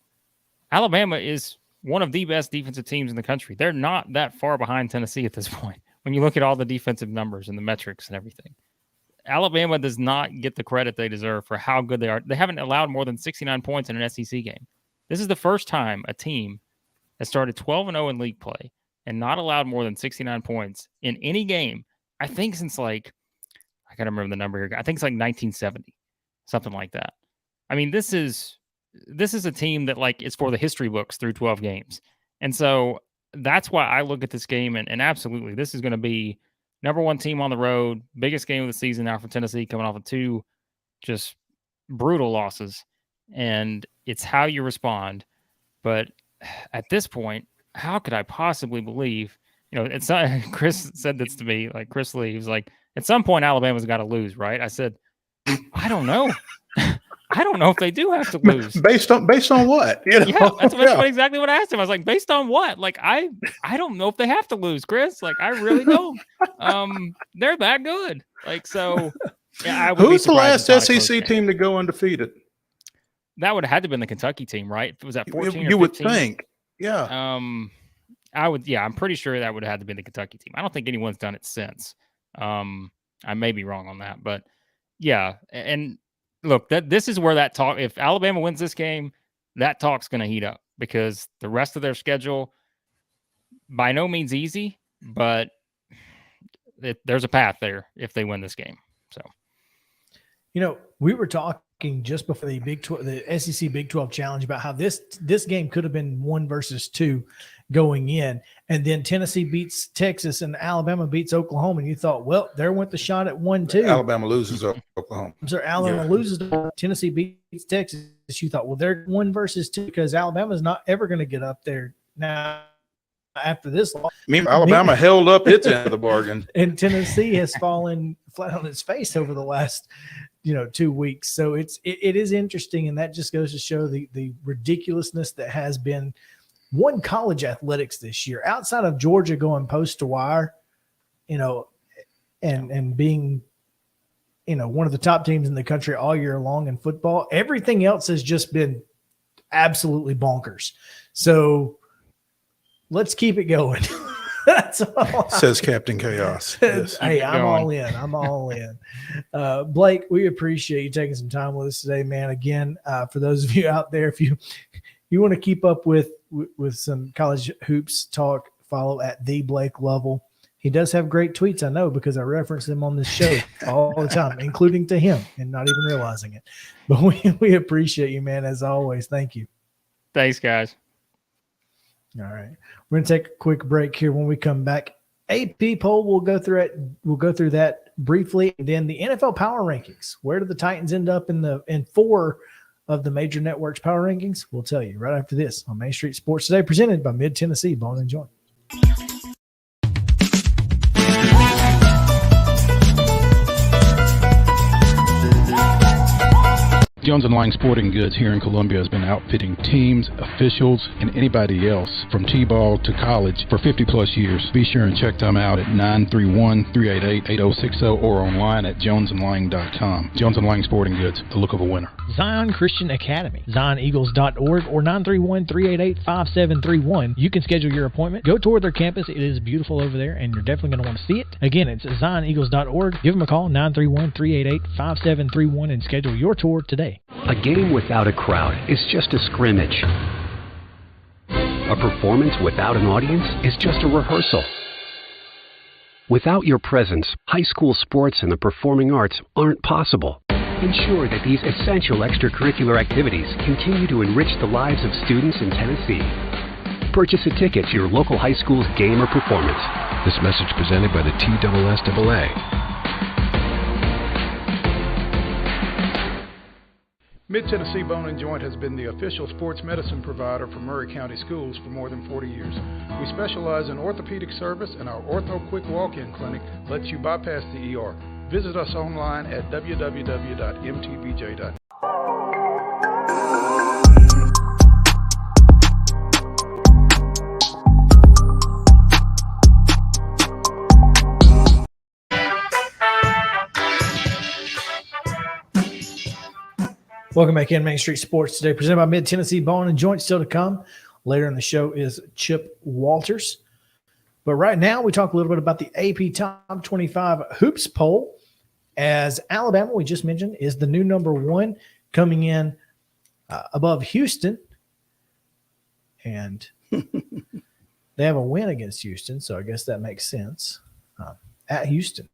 Alabama is one of the best defensive teams in the country. They're not that far behind Tennessee at this point when you look at all the defensive numbers and the metrics and everything. Alabama does not get the credit they deserve for how good they are. They haven't allowed more than 69 points in an SEC game. This is the first time a team has started 12-0 in league play and not allowed more than 69 points in any game, I think since I got to remember the number here. I think it's 1970, something like that. I mean, this is a team that is for the history books through 12 games. And so that's why I look at this game and absolutely, this is going to be #1 team on the road, biggest game of the season now for Tennessee, coming off of 2 just brutal losses. And it's how you respond. But at this point, how could I possibly believe, it's not, Chris said this to me, Chris Lee, he was like, at some point, Alabama's got to lose, right? I said, I don't know. I don't know if they do have to lose. Based on what? Yeah, that's exactly what I asked him. I was like, based on what? I don't know if they have to lose, Chris. I really don't. They're that good. So yeah. Who's the last SEC team to go undefeated? That would have had to have been the Kentucky team, right? Was that 14 or 15? You would think. Yeah. I'm pretty sure that would have had to be the Kentucky team. I don't think anyone's done it since. I may be wrong on that, but yeah. And look, this is where that talk, if Alabama wins this game, that talk's going to heat up because the rest of their schedule, by no means easy, but there's a path there if they win this game. So, we were talking just before the SEC Big 12 Challenge about how this game could have been 1 versus 2 going in, and then Tennessee beats Texas and Alabama beats Oklahoma, and you thought, well, there went the shot at 1-2. Alabama loses Oklahoma. I'm sorry, Alabama loses. Tennessee beats Texas. You thought, well, they're 1 versus 2 because Alabama's not ever going to get up there now. After this loss, Alabama held up its end of the bargain, and Tennessee has fallen flat on its face over the last 2 weeks. So it is interesting, and that just goes to show the ridiculousness that has been one college athletics this year, outside of Georgia going post to wire, and being one of the top teams in the country all year long in football. Everything else has just been absolutely bonkers. So let's keep it going. That's all. Says Captain Chaos. Yes. Hey, I'm all in. I'm all in. Blake, we appreciate you taking some time with us today, man. Again, for those of you out there, if you want to keep up with some college hoops talk, follow at the Blake Lovell. He does have great tweets, I know, because I reference them on this show all the time, including to him and not even realizing it. But we appreciate you, man, as always. Thank you. Thanks, guys. All right. We're going to take a quick break here. When we come back, AP poll, we'll go through it. We'll go through that briefly. And then the NFL power rankings. Where do the Titans end up in 4 of the major networks power rankings? We'll tell you right after this on Main Street Sports Today, presented by Mid-Tennessee Bone and Joint. Jones & Lang Sporting Goods here in Columbia has been outfitting teams, officials, and anybody else from T-ball to college for 50-plus years. Be sure and check them out at 931-388-8060 or online at jonesandlang.com. Jones & Lang Sporting Goods, the look of a winner. Zion Christian Academy, zioneagles.org or 931-388-5731. You can schedule your appointment. Go tour their campus. It is beautiful over there, and you're definitely going to want to see it. Again, it's zioneagles.org. Give them a call, 931-388-5731, and schedule your tour today. A game without a crowd is just a scrimmage. A performance without an audience is just a rehearsal. Without your presence, high school sports and the performing arts aren't possible. Ensure that these essential extracurricular activities continue to enrich the lives of students in Tennessee. Purchase a ticket to your local high school's game or performance. This message presented by the TSSAA. Mid-Tennessee Bone & Joint has been the official sports medicine provider for Murray County Schools for more than 40 years. We specialize in orthopedic service, and our Ortho Quick Walk-In Clinic lets you bypass the ER. Visit us online at www.mtbj.net. Welcome back in Main Street Sports Today, presented by Mid-Tennessee Bone and Joint. Still to come later in the show is Chip Walters. But right now we talk a little bit about the AP Top 25 Hoops poll, as Alabama, we just mentioned, is the new number 1, coming in above Houston. And they have a win against Houston, so I guess that makes sense. At Houston.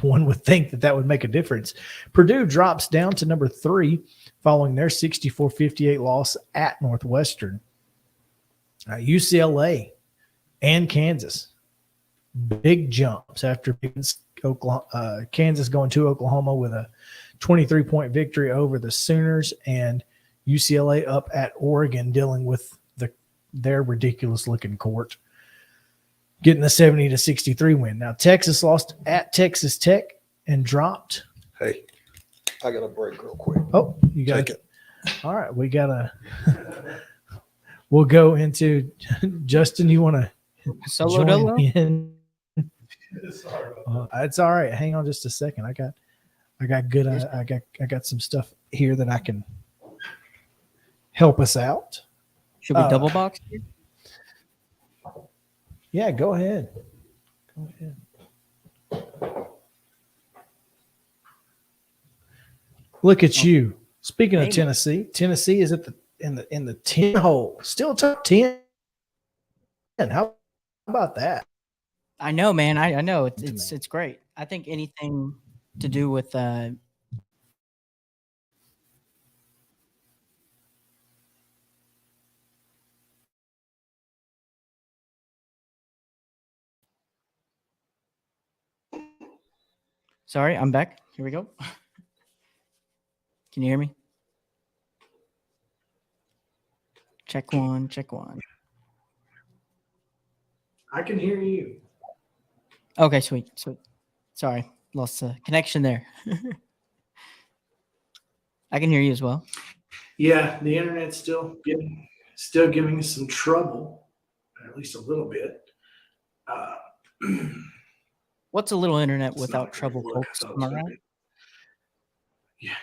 One would think that would make a difference. Purdue drops down to number 3 following their 64-58 loss at Northwestern. UCLA and Kansas, big jumps after Kansas going to Oklahoma with a 23-point victory over the Sooners, and UCLA up at Oregon dealing with their ridiculous-looking court, getting a 70-63 win. Now, Texas lost at Texas Tech and dropped. Hey, I got a break real quick. Oh, you got Take it. All right, we got to – we'll go into – Justin, you want to Solo dolo? in? It's all right. Hang on just a second. I got good I got some stuff here that I can help us out. Should we double box here? Yeah, go ahead. Look at you. Speaking of Tennessee, Tennessee is at in the 10 hole. Still top 10. How about that? I know, man. I know it's great. I think anything to do with Sorry, I'm back. Here we go. Can you hear me? Check one. I can hear you. Okay, sweet. Sorry, lost the connection there. I can hear you as well. Yeah, the internet's still giving us some trouble, at least a little bit. What's a little internet It's without not a trouble, great look. folks? I thought it Am I was gonna right? be- Yeah.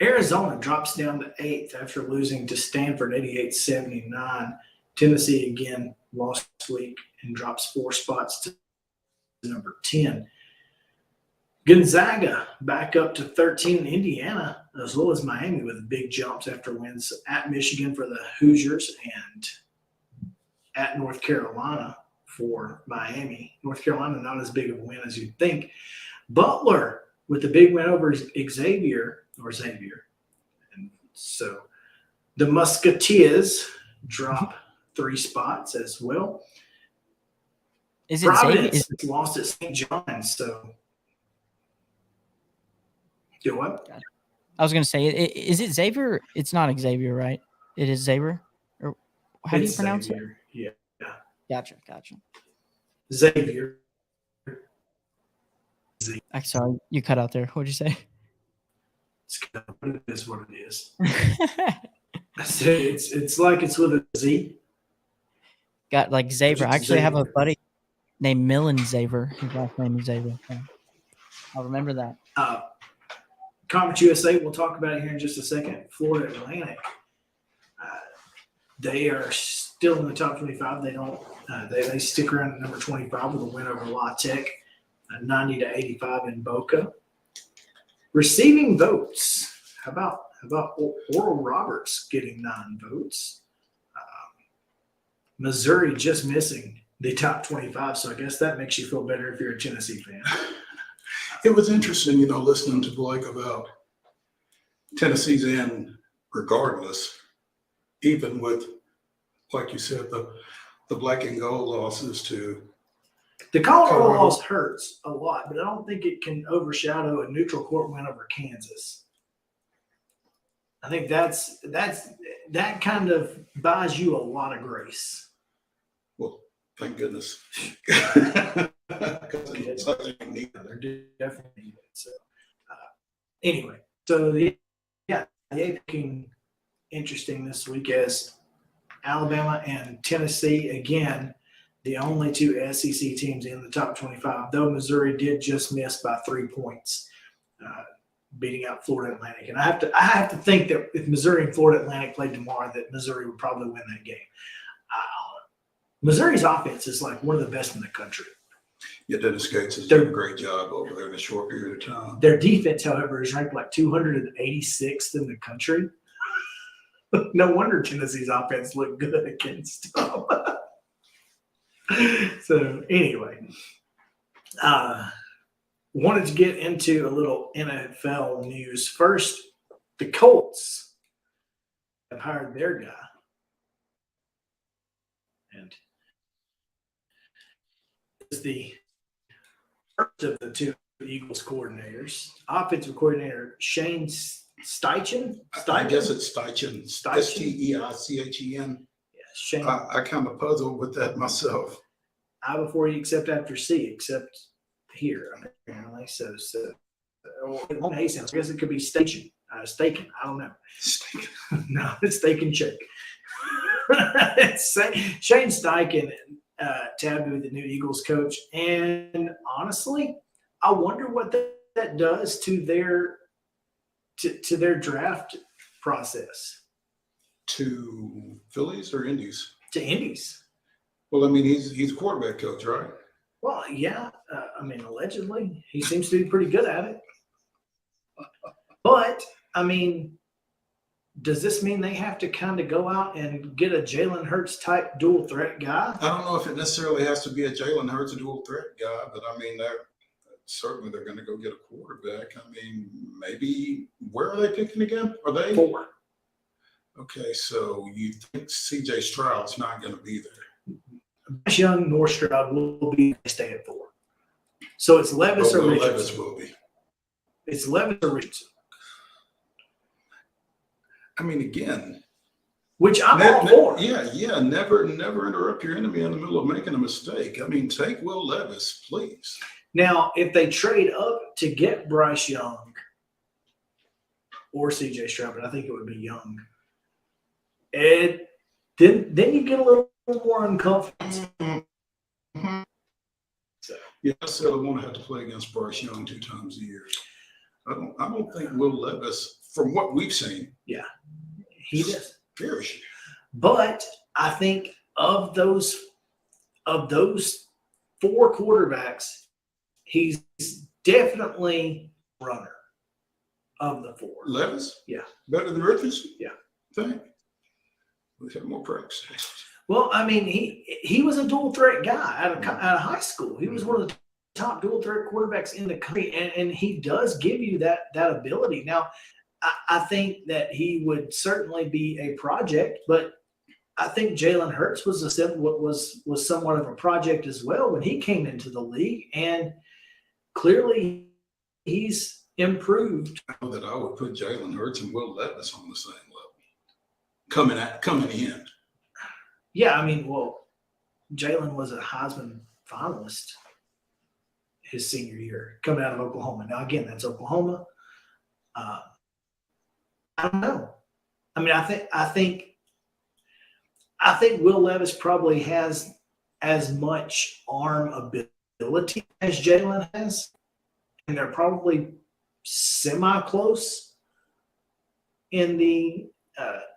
Arizona drops down to 8th after losing to Stanford 88-79. Tennessee again lost this week and drops 4 spots to number 10. Gonzaga back up to 13. Indiana, as well as Miami, with big jumps after wins at Michigan for the Hoosiers and at North Carolina for Miami. North Carolina not as big of a win as you'd think. Butler with the big win over Xavier. And so the Musketeers drop 3 spots as well. Is it Xavier? Providence lost at St. John's, so do what? I was going to say, is it Xavier? It's not Xavier, right? It is Xavier? Or how do you pronounce it? Yeah. Gotcha. Xavier. I'm sorry, you cut out there. What'd you say? It is what it is. It's like it's with a Z. Got like Xavier. I actually have a Xavier. buddy named Millen Xavier. His last name is Xavier. So I'll remember that. Conference USA, we'll talk about it here in just a second. Florida Atlantic. They are still in the top 25. They don't. They stick around at number 25 with a win over La Tech, 90-85 in Boca. Receiving votes. How about Oral Roberts getting 9 votes? Missouri just missing the top 25, so I guess that makes you feel better if you're a Tennessee fan. It was interesting, listening to Blake about Tennessee's end regardless, even with, like you said, the black and gold losses to The Colorado loss hurts a lot, but I don't think it can overshadow a neutral court win over Kansas. I think that kind of buys you a lot of grace. Well, thank goodness. They're definitely needed. So, anyway, so the AP interesting this week as Alabama and Tennessee again, the only 2 SEC teams in the top 25. Though Missouri did just miss by 3 points, beating out Florida Atlantic. And I have to think that if Missouri and Florida Atlantic played tomorrow, that Missouri would probably win that game. Missouri's offense is like one of the best in the country. Yeah, Dennis Gates has done a great job over there in a short period of time. Their defense, however, is ranked like 286th in the country. No wonder Tennessee's offense looked good against them. So anyway, wanted to get into a little NFL news. First, the Colts have hired their guy. And is the first of the 2 Eagles coordinators. Offensive coordinator Shane Steichen. I guess it's Steichen. Steichen. Yeah, Shane. I kind of puzzled with that myself. I before E except after C, except here apparently. So I guess it could be Steichen. Staken. I don't know. Staken. No, it's Staken Check. Shane Steichen tabbed with the new Eagles coach, and honestly, I wonder what that does to their draft process. To Phillies or Indies? To Indies. Well, I mean, he's a quarterback coach, right? Well, yeah. Allegedly, he seems to be pretty good at it. But does this mean they have to kind of go out and get a Jalen Hurts type dual threat guy? I don't know if it necessarily has to be a Jalen Hurts dual threat guy, but certainly they're going to go get a quarterback. Maybe where are they picking again? Are they 4? Okay, so you think C.J. Stroud's not going to be there? Bryce Young nor Stroud will be stay at 4. So it's Levis or Richardson. Levis will be. It's Levis or Richardson. Again, which I'm all for. Yeah. Never interrupt your enemy in the middle of making a mistake. Take Will Levis, please. Now, if they trade up to get Bryce Young or C.J. Stroud, but I think it would be Young, and then you get a little more uncomfortable. So. Yeah, I said I want to have to play against Bryce Young 2 times a year. I don't think Will Levis, from what we've seen, He does. perish. But I think of those 4 quarterbacks, he's definitely runner of the 4. Levis? Yeah. Better than Richardson? Yeah. Think. We've had more practice. Well, I mean, he was a dual threat guy out of high school. He was one of the top dual threat quarterbacks in the country, and he does give you that ability. Now, I think that he would certainly be a project, but I think Jalen Hurts was somewhat of a project as well when he came into the league, and clearly he's improved. I know that I would put Jalen Hurts and Will Levis on the same level coming in. Yeah, I mean, well, Jalen was a Heisman finalist his senior year coming out of Oklahoma. Now, again, that's Oklahoma. I don't know. I mean, I think Will Levis probably has as much arm ability as Jalen has, and they're probably semi-close in the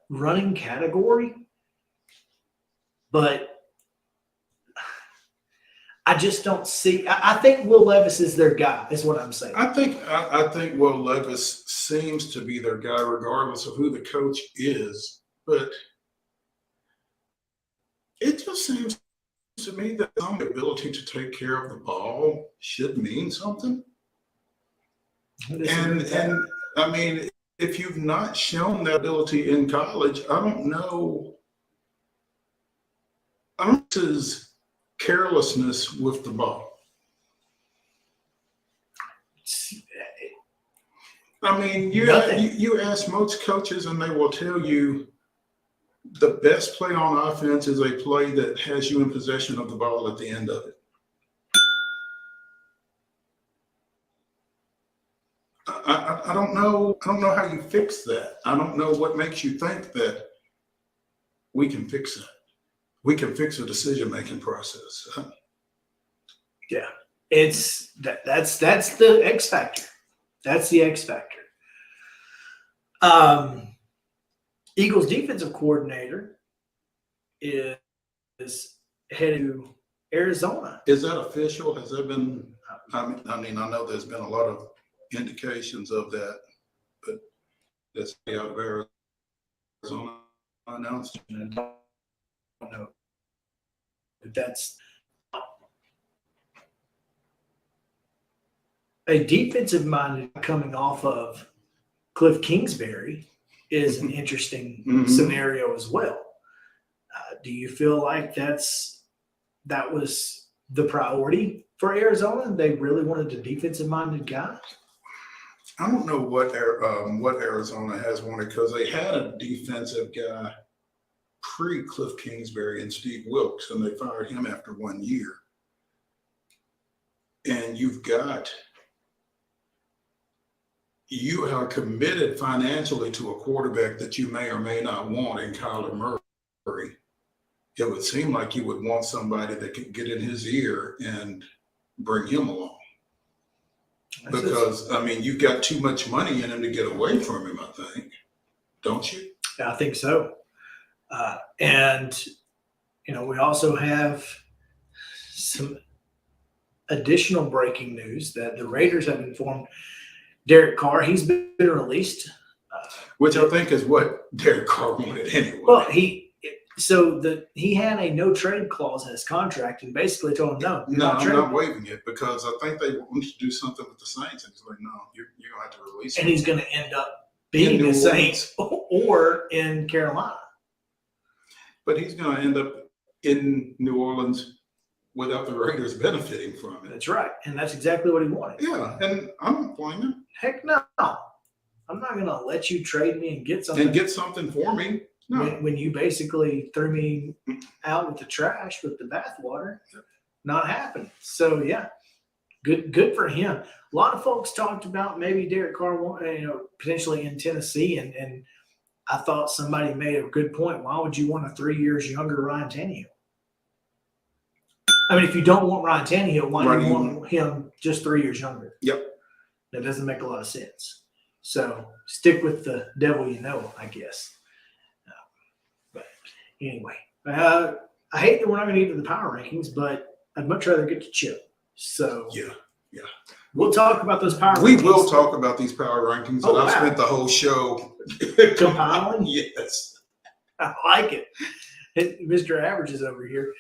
running category. But I just don't see. I think Will Levis is their guy. Is what I'm saying. I think Will Levis seems to be their guy, regardless of who the coach is. But it just seems to me that some ability to take care of the ball should mean something. And I mean, if you've not shown that ability in college, I don't know. This is carelessness with the ball. I mean, you ask most coaches and they will tell you the best play on offense is a play that has you in possession of the ball at the end of it. I don't know how you fix that. I don't know what makes you think that we can fix that. We can fix a decision-making process. Yeah, that's the X factor. That's the X factor. Eagles defensive coordinator is headed to Arizona. Is that official? Has there been? I mean, I know there's been a lot of indications of that, but that's out of Arizona announced. No, that's a defensive minded coming off of Cliff Kingsbury is an interesting scenario as well. Do you feel like that was the priority for Arizona? They really wanted a defensive minded guy. I don't know what Arizona has wanted, because they had a defensive guy pre-Cliff Kingsbury and Steve Wilkes, and they fired him after 1 year. And you are committed financially to a quarterback that you may or may not want in Kyler Murray. It would seem like you would want somebody that could get in his ear and bring him along. Because, I mean, you've got too much money in him to get away from him, I think. Don't you? I think so. And, we also have some additional breaking news that the Raiders have informed Derek Carr. He's been released. Which I think is what Derek Carr wanted anyway. Well, he had a no trade clause in his contract and basically told him, no, I'm not waiving it, because I think they want to do something with the Saints. And he's like, no, you're going to have to release him. And he's going to end up being the Saints or in Carolina. But he's going to end up in New Orleans without the Raiders benefiting from it. That's right. And that's exactly what he wanted. Yeah, and I don't blame him. Heck no. I'm not going to let you trade me and get something. And get something for me. No. When you basically threw me out with the trash, with the bathwater. Not happening. So, yeah, good for him. A lot of folks talked about maybe Derek Carr, potentially in Tennessee, and I thought somebody made a good point. Why would you want a 3 years younger Ryan Tannehill? I mean, if you don't want Ryan Tannehill, why do you Right. want him just 3 years younger? Yep. That doesn't make a lot of sense. So stick with the devil you know, I guess. But anyway, I hate that we're not going to get to the power rankings, but I'd much rather get to Chip. So Yeah. we'll talk about those power We rankings. will talk about these power rankings, Oh, and I've wow. spent the whole show Compiling? Yes. I like it. Mr. Average is over here.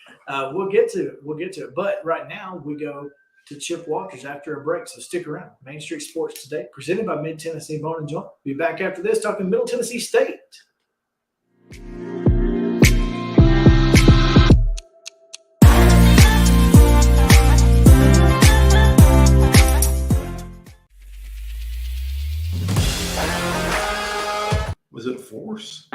We'll get to it. But right now we go to Chip Walters after a break. So stick around. Main Street Sports Today, presented by Mid Tennessee Bone and Joint. Be back after this talking Middle Tennessee State. Was it a force?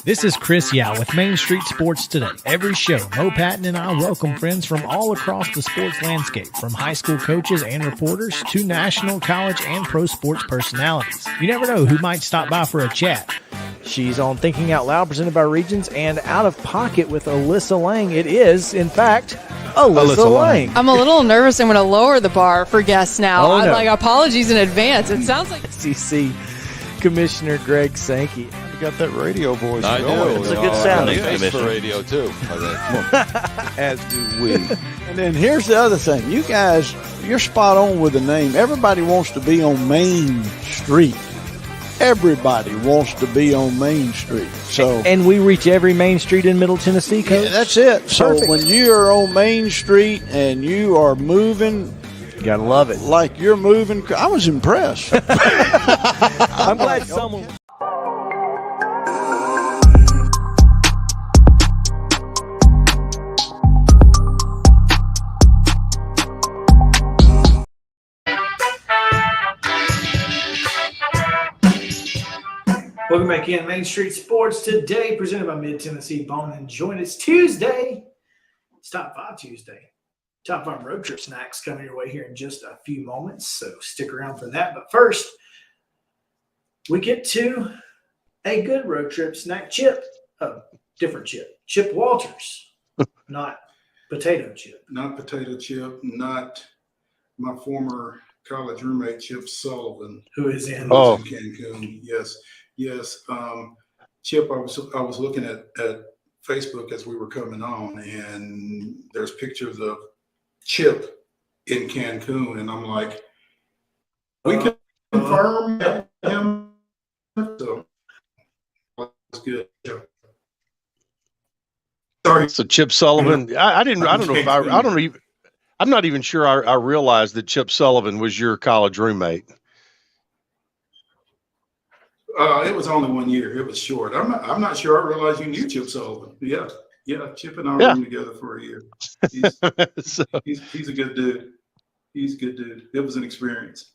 This is Chris Yow with Main Street Sports Today. Every show, Mo Patton and I welcome friends from all across the sports landscape, from high school coaches and reporters to national, college, and pro sports personalities. You never know who might stop by for a chat. She's on Thinking Out Loud, presented by Regions, and Out of Pocket with Alyssa Lang. It is, in fact, Alyssa Lang. I'm a little nervous. I'm going to lower the bar for guests now. Oh, no. Like, apologies in advance. It sounds like SEC Commissioner Greg Sankey. You got that radio voice. I do. It's a good sound. Face for radio too. As do we. And then here's the other thing. You guys, you're spot on with the name. Everybody wants to be on Main Street. Everybody wants to be on Main Street. So, And we reach every main street in Middle Tennessee, Coach? yeah, that's it. So Perfect. when you are on Main Street and you are moving, You gotta love it. like you're moving, I was impressed. I'm glad someone... Welcome back in Main Street Sports Today, presented by Mid Tennessee Bone and Joint. It's Tuesday. It's Top 5 Tuesday. Top 5 road trip snacks coming your way here in just a few moments, so stick around for that. But first, we get to a good road trip snack. Chip, different Chip. Chip Walters, not potato chip. Not potato chip, not my former college roommate, Chip Sullivan. Who is in? Oh, in Cancun. Yes. Chip, I was looking at Facebook as we were coming on, and there's pictures of Chip in Cancun, and I'm like, we can confirm him. So that's good. Sorry. So Chip Sullivan, I'm not even sure I realized that Chip Sullivan was your college roommate. It was only 1 year. It was short. I'm not sure. I realized you knew Chip Sullivan. Yeah. Chip and I were together for a year. He's a good dude. He's a good dude. It was an experience.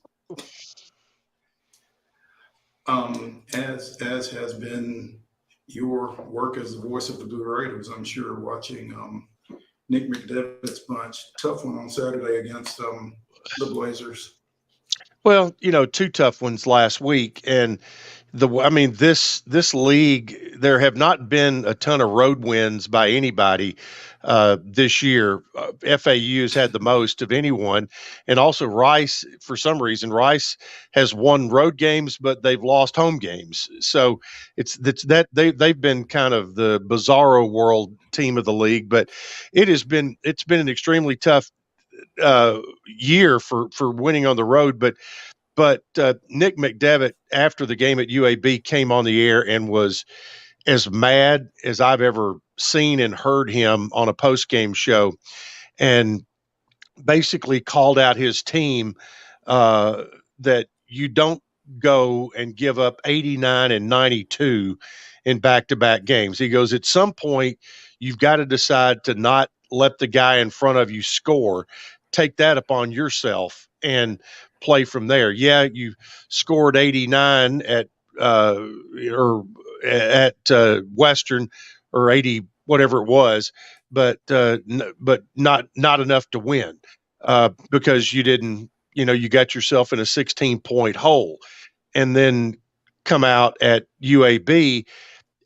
As has been your work as the voice of the Blue Raiders, I'm sure, watching Nick McDevitt's bunch. Tough one on Saturday against the Blazers. Well, two tough ones last week, and this league, there have not been a ton of road wins by anybody this year. FAU has had the most of anyone, and also Rice, for some reason, Rice has won road games, but they've lost home games. So it's that they've been kind of the bizarro world team of the league, but it's been an extremely tough year for winning on the road, but Nick McDevitt, after the game at UAB, came on the air and was as mad as I've ever seen and heard him on a post-game show, and basically called out his team that you don't go and give up 89 and 92 in back-to-back games. He goes, at some point, you've got to decide to not let the guy in front of you score. Take that upon yourself and play from there. Yeah, you scored 89 at Western, or 80, whatever it was, but not enough to win because you didn't, you got yourself in a 16-point hole, and then come out at UAB,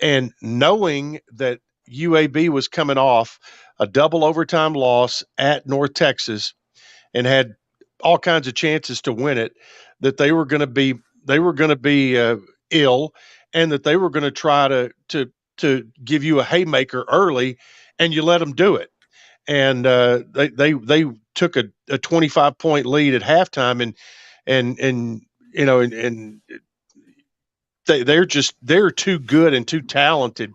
and knowing that UAB was coming off a double overtime loss at North Texas and had all kinds of chances to win it, that they were going to be ill, and that they were going to try to give you a haymaker early, and you let them do it. And they took a 25-point lead at halftime, and they're too good and too talented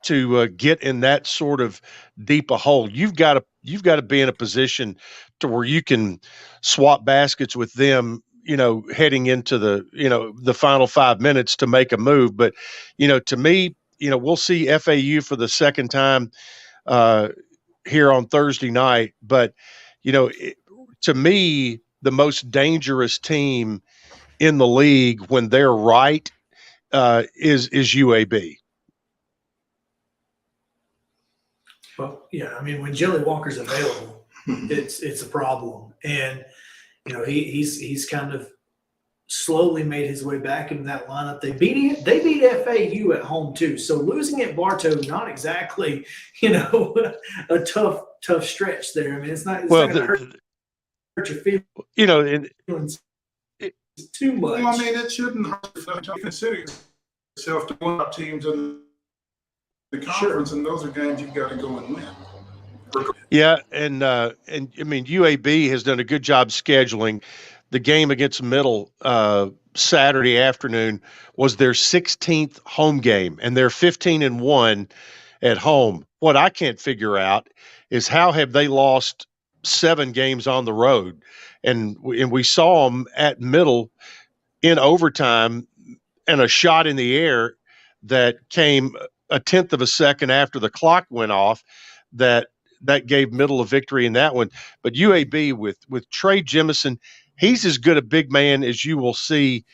to get in that sort of deep a hole. You've got to be in a position to where you can swap baskets with them, heading into the final 5 minutes to make a move. But, to me, we'll see FAU for the second time here on Thursday night. But, to me, the most dangerous team in the league when they're right is UAB. Well, yeah, I mean, when Jelly Walker's available, it's a problem, and he's kind of slowly made his way back into that lineup. They beat FAU at home too, so losing at Bartow, not exactly a tough stretch there. I mean, it's not going to hurt your feelings too much. Well, I mean, it shouldn't hurt you consider yourself to one of teams in the conference, and those are games you've got to go and win. Yeah, and I mean, UAB has done a good job scheduling. The game against Middle Saturday afternoon was their 16th home game, and they're 15-1 at home. What I can't figure out is how have they lost 7 games on the road, and we saw them at Middle in overtime and a shot in the air that came a tenth of a second after the clock went off that gave Middle a victory in that one. But UAB with Trey Jemison, he's as good a big man as you will see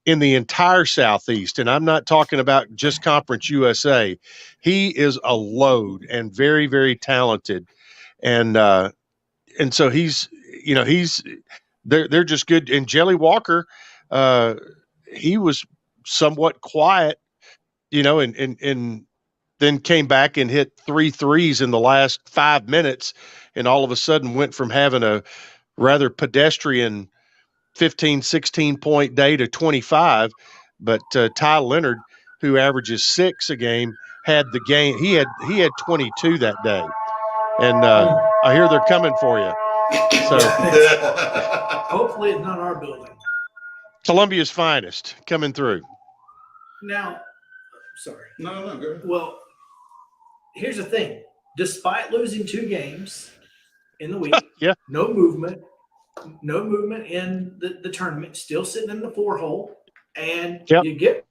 in the entire Southeast. And I'm not talking about just Conference USA. He is a load and very, very talented. And so they're just good. And Jelly Walker, he was somewhat quiet, and then came back and hit 3 threes in the last 5 minutes, and all of a sudden went from having a rather pedestrian 15, 16-point day to 25. But Ty Leonard, who averages 6 a game, had the game. He had 22 that day. And I hear they're coming for you. So hopefully it's not our building. Columbia's finest coming through. Now, sorry. No, go ahead. Well, here's the thing. Despite losing 2 games in the week, yeah, no movement in the tournament, still sitting in the 4-hole, and you get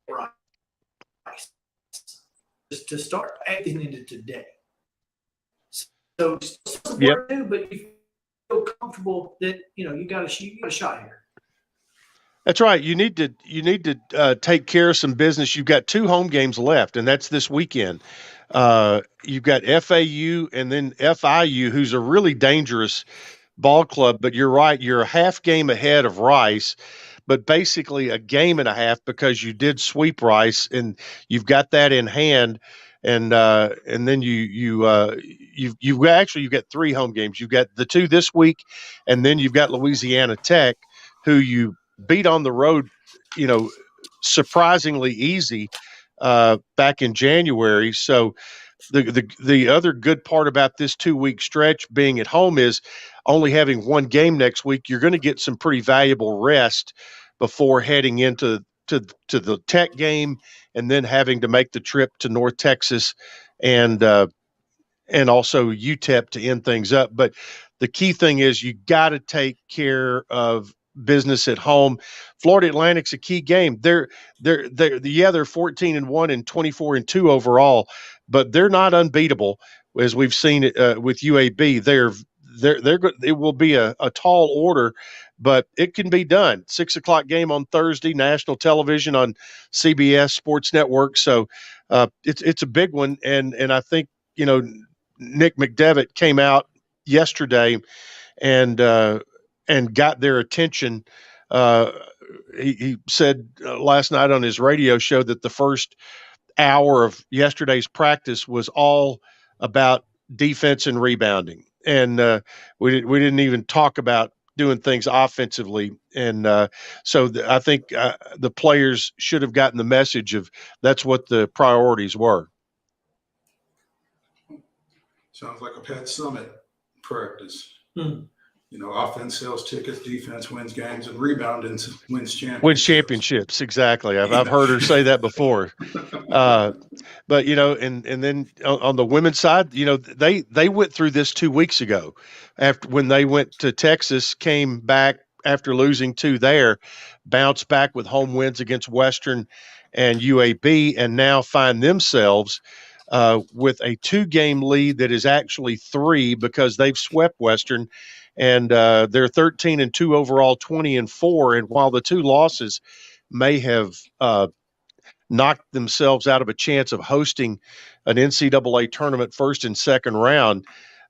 right to start acting into today. So work too, but you feel comfortable that you got a shot here. That's right. You need to take care of some business. You've got 2 home games left, and that's this weekend. You've got FAU and then FIU, who's a really dangerous ball club. But you're right. You're a half game ahead of Rice, but basically a game and a half because you did sweep Rice, and you've got that in hand. And then you've got 3 home games. You've got the 2 this week, and then you've got Louisiana Tech, who you beat on the road, surprisingly easy back in January. So the other good part about this 2-week stretch being at home is only having 1 game next week. You're going to get some pretty valuable rest before heading into the Tech game, and then having to make the trip to North Texas and also UTEP to end things up. But the key thing is you got to take care of business at home. Florida Atlantic's a key game. They're 14-1 and 24-2 overall, but they're not unbeatable as we've seen it with UAB. It will be a tall order, but it can be done. 6:00 game on Thursday, national television on CBS Sports Network. So it's a big one, and I think Nick McDevitt came out yesterday and got their attention. He said last night on his radio show that the first hour of yesterday's practice was all about defense and rebounding, and we didn't even talk about doing things offensively. And so I think the players should have gotten the message of that's what the priorities were. Sounds like a Pat Summit practice. Offense sells tickets, defense wins games, and rebounding wins championships. Wins championships, exactly. I've heard her say that before. But and then on the women's side, they went through this 2 weeks ago, when they went to Texas, came back after losing 2 there, bounced back with home wins against Western and UAB, and now find themselves with a 2-game lead that is actually 3 because they've swept Western. And they're 13-2 overall, 20-4. And while the 2 losses may have knocked themselves out of a chance of hosting an NCAA tournament first and second round,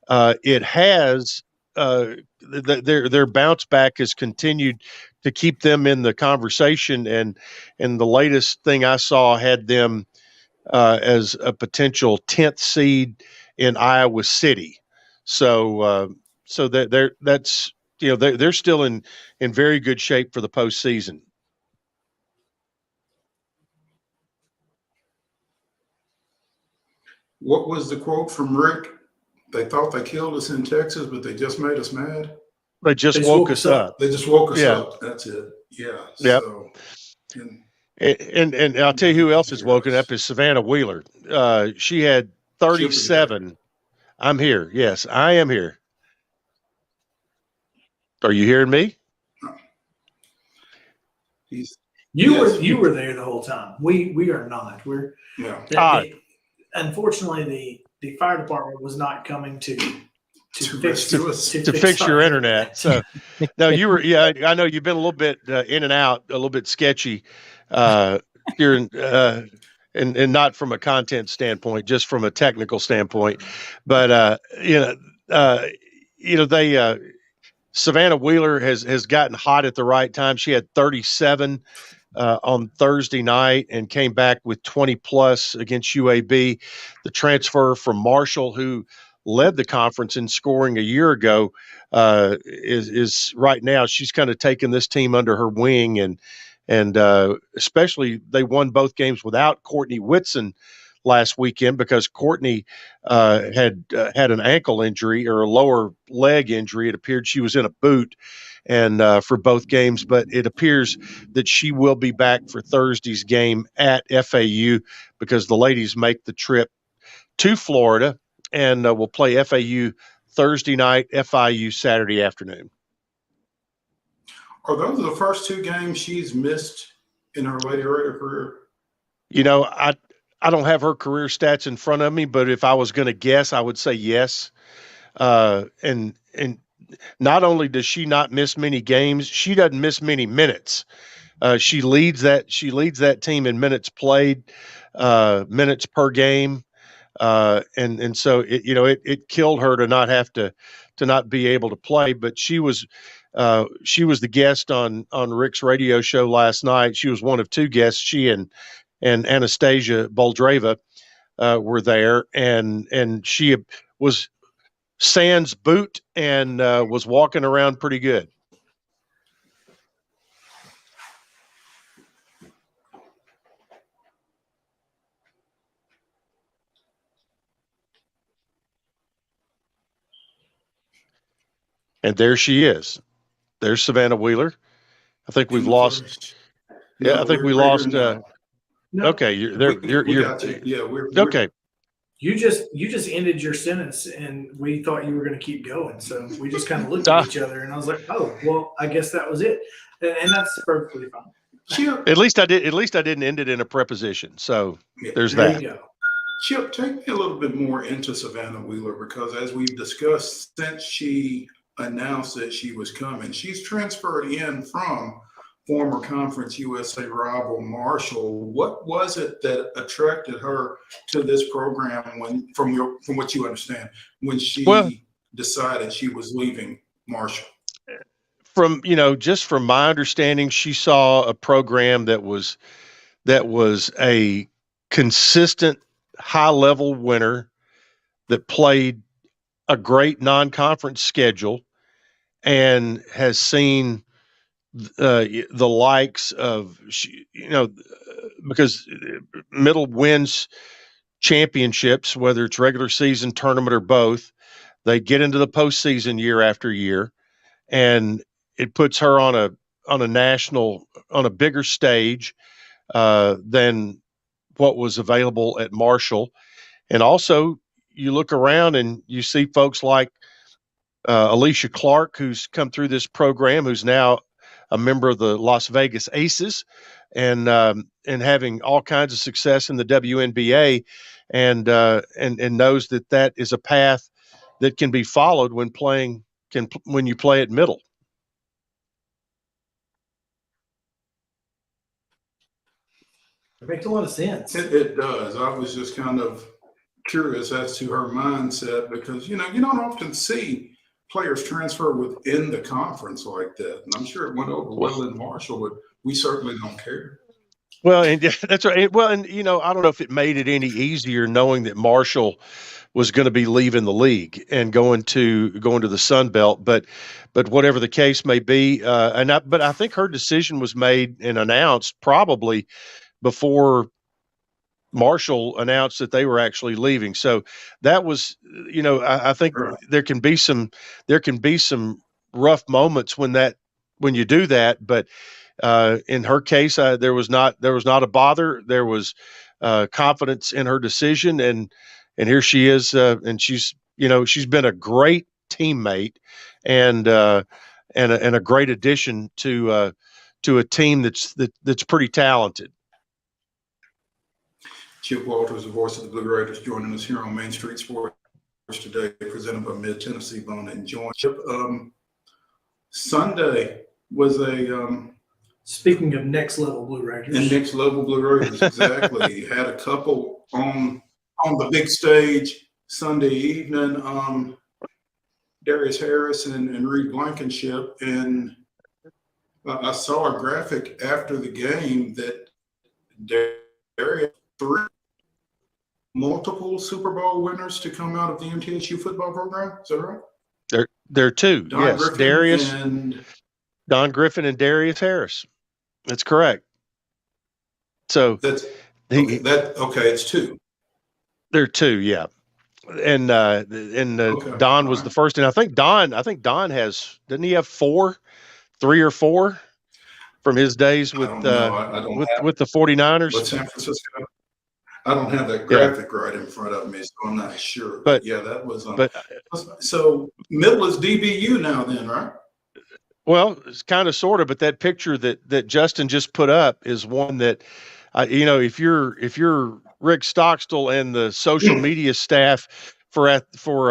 it has their bounce back has continued to keep them in the conversation. And the latest thing I saw had them as a potential 10th seed in Iowa City. So they're still in very good shape for the postseason. What was the quote from Rick? They thought they killed us in Texas, but they just made us mad. They just woke us up. They just woke us up. That's it. Yeah. Yep. So, and I'll tell you who else is woken up is Savannah Wheeler. She had 37. I'm here. Yes, I am here. Are you hearing me? You were there the whole time. We are not. We're unfortunately the fire department was not coming to fix your internet. So no, you were. Yeah, I know you've been a little bit in and out, a little bit sketchy here, and not from a content standpoint, just from a technical standpoint. But they. Savannah Wheeler has gotten hot at the right time. She had 37 on Thursday night and came back with 20 plus against UAB. The transfer from Marshall, who led the conference in scoring a year ago, is right now she's kind of taken this team under her wing, and especially they won both games without Courtney Whitson last weekend because Courtney had an ankle injury or a lower leg injury. It appeared she was in a boot and for both games, but it appears that she will be back for Thursday's game at FAU because the ladies make the trip to Florida and will play FAU Thursday night, FIU Saturday afternoon. Are those the first 2 games she's missed in her Lady Raider career? I don't have her career stats in front of me, but if I was going to guess, I would say yes. And not only does she not miss many games, she doesn't miss many minutes. She leads that team in minutes played, minutes per game, and so it killed her to not have to not be able to play. But she was the guest on Rick's radio show last night. She was one of 2 guests. She and Anastasia Boldreva were there, and she was sans boot and was walking around pretty good. And there she is. There's Savannah Wheeler. I think we've lost. Yeah, I think we lost. No, okay, you're okay. You just ended your sentence, and we thought you were going to keep going. So we just kind of looked at each other, and I was like, "Oh, well, I guess that was it," and that's perfectly fine. At least I didn't end it in a preposition. So there's that. You go. Chip, take me a little bit more into Savannah Wheeler because as we've discussed, since she announced that she was coming, she's transferred in from former Conference USA rival Marshall. What was it that attracted her to this program from what you understand, when she decided she was leaving Marshall? Just from my understanding, she saw a program that was a consistent high-level winner that played a great non-conference schedule and has seen the likes of, because Middle wins championships, whether it's regular season, tournament, or both. They get into the postseason year after year, and it puts her on a bigger stage than what was available at Marshall. And also, you look around and you see folks like Alicia Clark, who's come through this program, who's now a member of the Las Vegas Aces, and having all kinds of success in the WNBA, and knows that is a path that can be followed when you play at Middle. It makes a lot of sense. It does. I was just kind of curious as to her mindset because, you don't often see players transfer within the conference like that. And I'm sure it went over well in Marshall, but we certainly don't care. Well, and that's right. Well, and I don't know if it made it any easier knowing that Marshall was going to be leaving the league and going to the Sun Belt, but whatever the case may be, but I think her decision was made and announced probably before Marshall announced that they were actually leaving. So that was, I think there can be some rough moments when you do that, but in her case, there was not a bother. There was confidence in her decision, and here she is, and she's been a great teammate and a great addition to a team that's pretty talented. Chip Walters, the voice of the Blue Raiders, joining us here on Main Street Sports today, presented by Mid-Tennessee Bone and Joint. Chip, Sunday was a speaking of next level Blue Raiders. And next level Blue Raiders, exactly. Had a couple on the big stage Sunday evening, Darius Harris and Reed Blankenship, and I saw a graphic after the game that Darius 3 multiple Super Bowl winners to come out of the MTSU football program. Is that right? There are two. Yes, Darius and Don Griffin and Darius Harris. That's correct. So it's two. There are two, yeah. And Don was the first, and I think Don didn't he have 3 or 4 from his days with the 49ers? But San Francisco, I don't have that graphic right in front of me, so I'm not sure. But yeah, that was. So Middle is DBU now, then, right? Well, it's kind of, sort of, but that picture that Justin just put up is one that, if you're Rick Stockstill and the social media staff for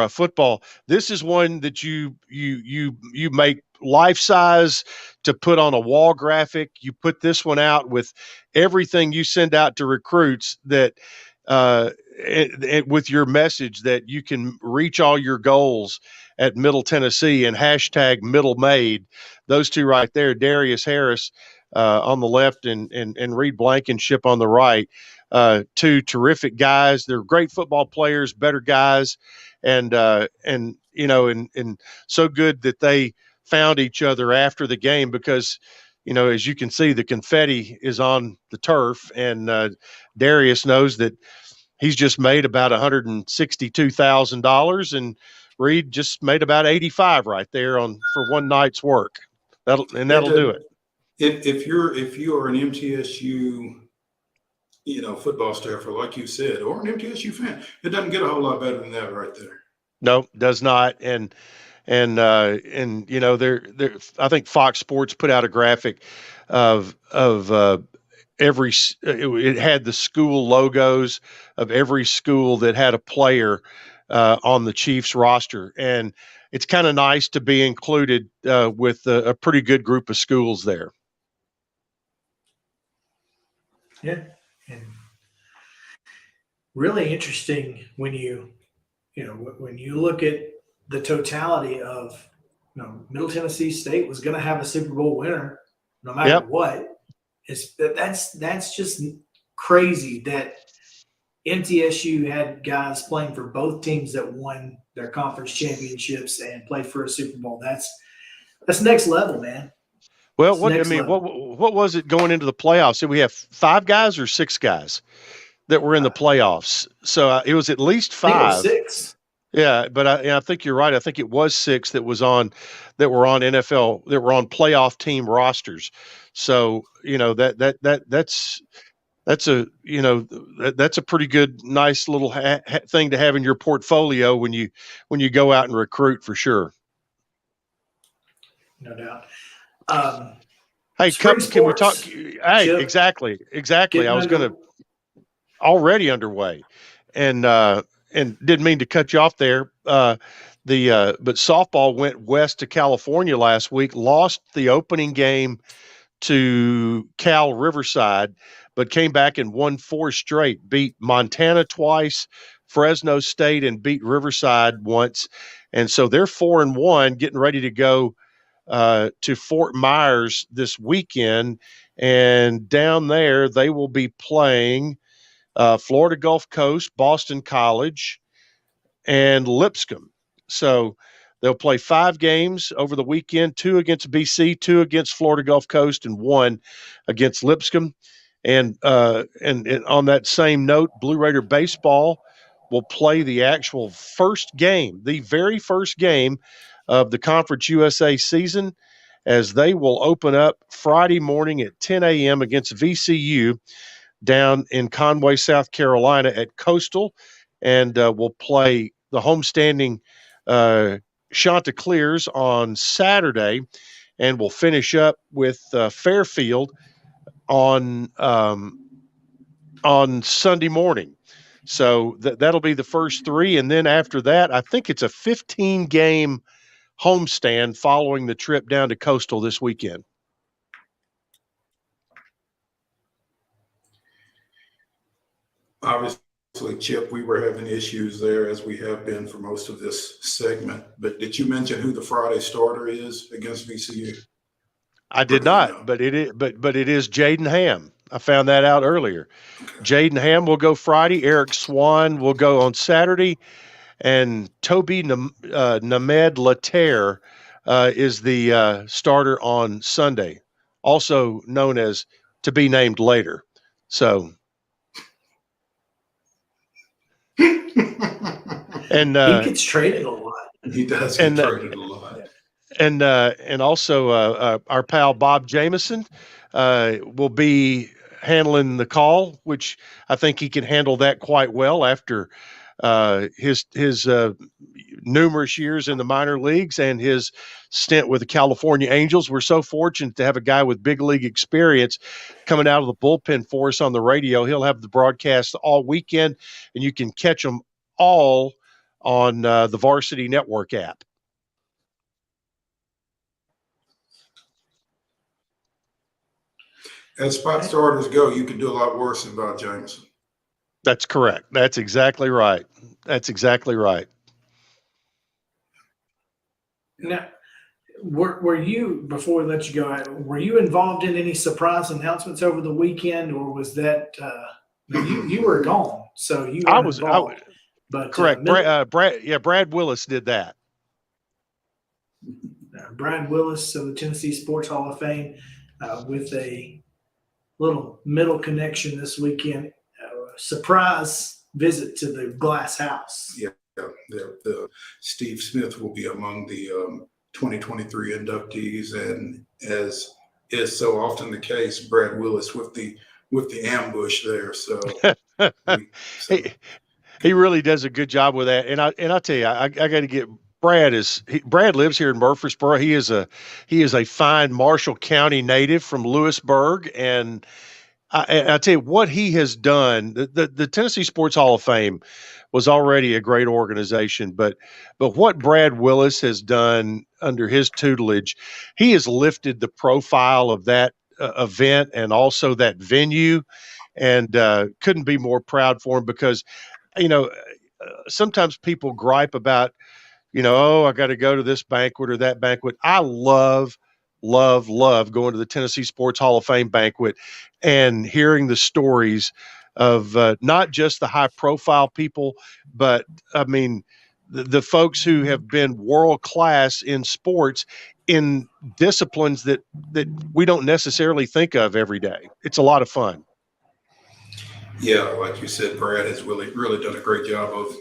football, this is one that you make life size to put on a wall graphic. You put this one out with everything you send out to recruits that with your message that you can reach all your goals at Middle Tennessee, and hashtag Middle Made. Those two right there, Darius Harris on the left and Reed Blankenship on the right. Two terrific guys. They're great football players, better guys, and so good that they found each other after the game because, as you can see, the confetti is on the turf, and Darius knows that he's just made about $162,000, and Reed just made about 85 right there for one night's work. That'll do it. If you are an MTSU, football staffer, like you said, or an MTSU fan, it doesn't get a whole lot better than that right there. No, does not. And I think Fox Sports put out a graphic of it had the school logos of every school that had a player on the Chiefs roster, and it's kind of nice to be included with a pretty good group of schools there. Yeah, and really interesting when you look at the totality of, Middle Tennessee State was going to have a Super Bowl winner no matter what. That's just crazy that MTSU had guys playing for both teams that won their conference championships and played for a Super Bowl. That's next level, man. Well, what was it going into the playoffs? Did we have 5 guys or 6 guys that were in the playoffs? So it was at least 5. I think it was 6. Yeah, but I think you're right. I think it was 6 that were on NFL, that were on playoff team rosters. So that's a pretty good, nice little thing to have in your portfolio when you go out and recruit, for sure. No doubt. Hey, can we talk? Hey, Chip. Exactly. I was going to already underway, and didn't mean to cut you off there. But softball went west to California last week, lost the opening game to Cal Riverside, but came back and won 4 straight, beat Montana twice, Fresno State, and beat Riverside once. And so they're 4-1, getting ready to go to Fort Myers this weekend. And down there, they will be playing Florida Gulf Coast, Boston College, and Lipscomb. So they'll play 5 games over the weekend, 2 against BC, 2 against Florida Gulf Coast, and 1 against Lipscomb. And on that same note, Blue Raider baseball will play the actual first game, the very first game of the Conference USA season, as they will open up Friday morning at 10 a.m. against VCU down in Conway, South Carolina at Coastal, and will play the homestanding Chanticleers on Saturday, and we'll finish up with Fairfield on Sunday morning. So that'll be the first 3, and then after that, I think it's a 15-game homestand following the trip down to Coastal this weekend. Obviously, Chip, we were having issues there, as we have been for most of this segment. But did you mention who the Friday starter is against VCU? I did not, but it is Jaden Ham. I found that out earlier. Okay. Jaden Ham will go Friday. Eric Swan will go on Saturday, and Toby Named Laterre is the starter on Sunday, also known as to be named later. So. And he gets traded a lot. He does get traded a lot. And also our pal Bob Jameson will be handling the call, which I think he can handle that quite well after his numerous years in the minor leagues and his stint with the California Angels. We're so fortunate to have a guy with big league experience coming out of the bullpen for us on the radio. He'll have the broadcast all weekend, and you can catch them all on the Varsity Network app. As spot starters go, you can do a lot worse than Bob Jameson. That's correct. That's exactly right. Now, were you, before we let you go, were you involved in any surprise announcements over the weekend, or was that you were gone? So you were involved. But correct. Brad Willis did that. Brad Willis of the Tennessee Sports Hall of Fame with a little middle connection this weekend. Surprise visit to the Glass House. Yeah, the Steve Smith will be among the 2023 inductees, and as is so often the case, Brad Willis with the ambush there. So, he really does a good job with that. And I tell you, I got to get Brad Brad lives here in Murfreesboro. He is a fine Marshall County native from Lewisburg, and I tell you what he has done. The Tennessee Sports Hall of Fame was already a great organization, but what Brad Willis has done under his tutelage, he has lifted the profile of that event and also that venue, and couldn't be more proud for him, because sometimes people gripe about, I got to go to this banquet or that banquet. I love going to the Tennessee Sports Hall of Fame banquet and hearing the stories of not just the high profile people, but I mean, the folks who have been world class in sports in disciplines that we don't necessarily think of every day. It's a lot of fun. Yeah, like you said, Brad has really done a great job of,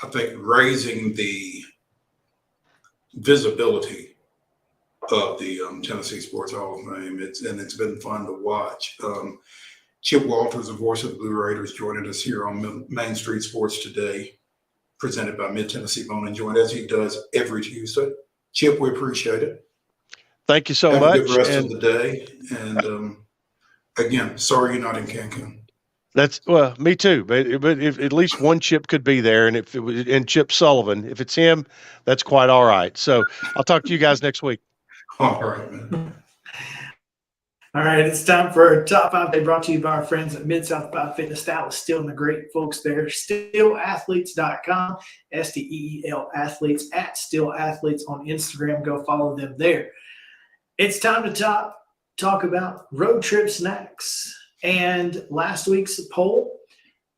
I think, raising the visibility of the Tennessee Sports Hall of Fame. It's been fun to watch. Chip Walters, the voice of the Blue Raiders, joining us here on Main Street Sports today, presented by Mid-Tennessee Bone and Joint, as he does every Tuesday. Chip, we appreciate it. Thank you so Have much. a good rest of the day. And again, sorry you're not in Cancun. That's me too. But if at least one Chip could be there, and if it was and Chip Sullivan, if it's him, that's quite all right. So I'll talk to you guys next week. All right, man. All right, it's time for our top 5 day brought to you by our friends at Mid-South by Fitness Dallas, still and the great folks there. Stillathletes.com, STEEL athletes at Still Athletes on Instagram. Go follow them there. It's time to talk about road trip snacks. And last week's poll,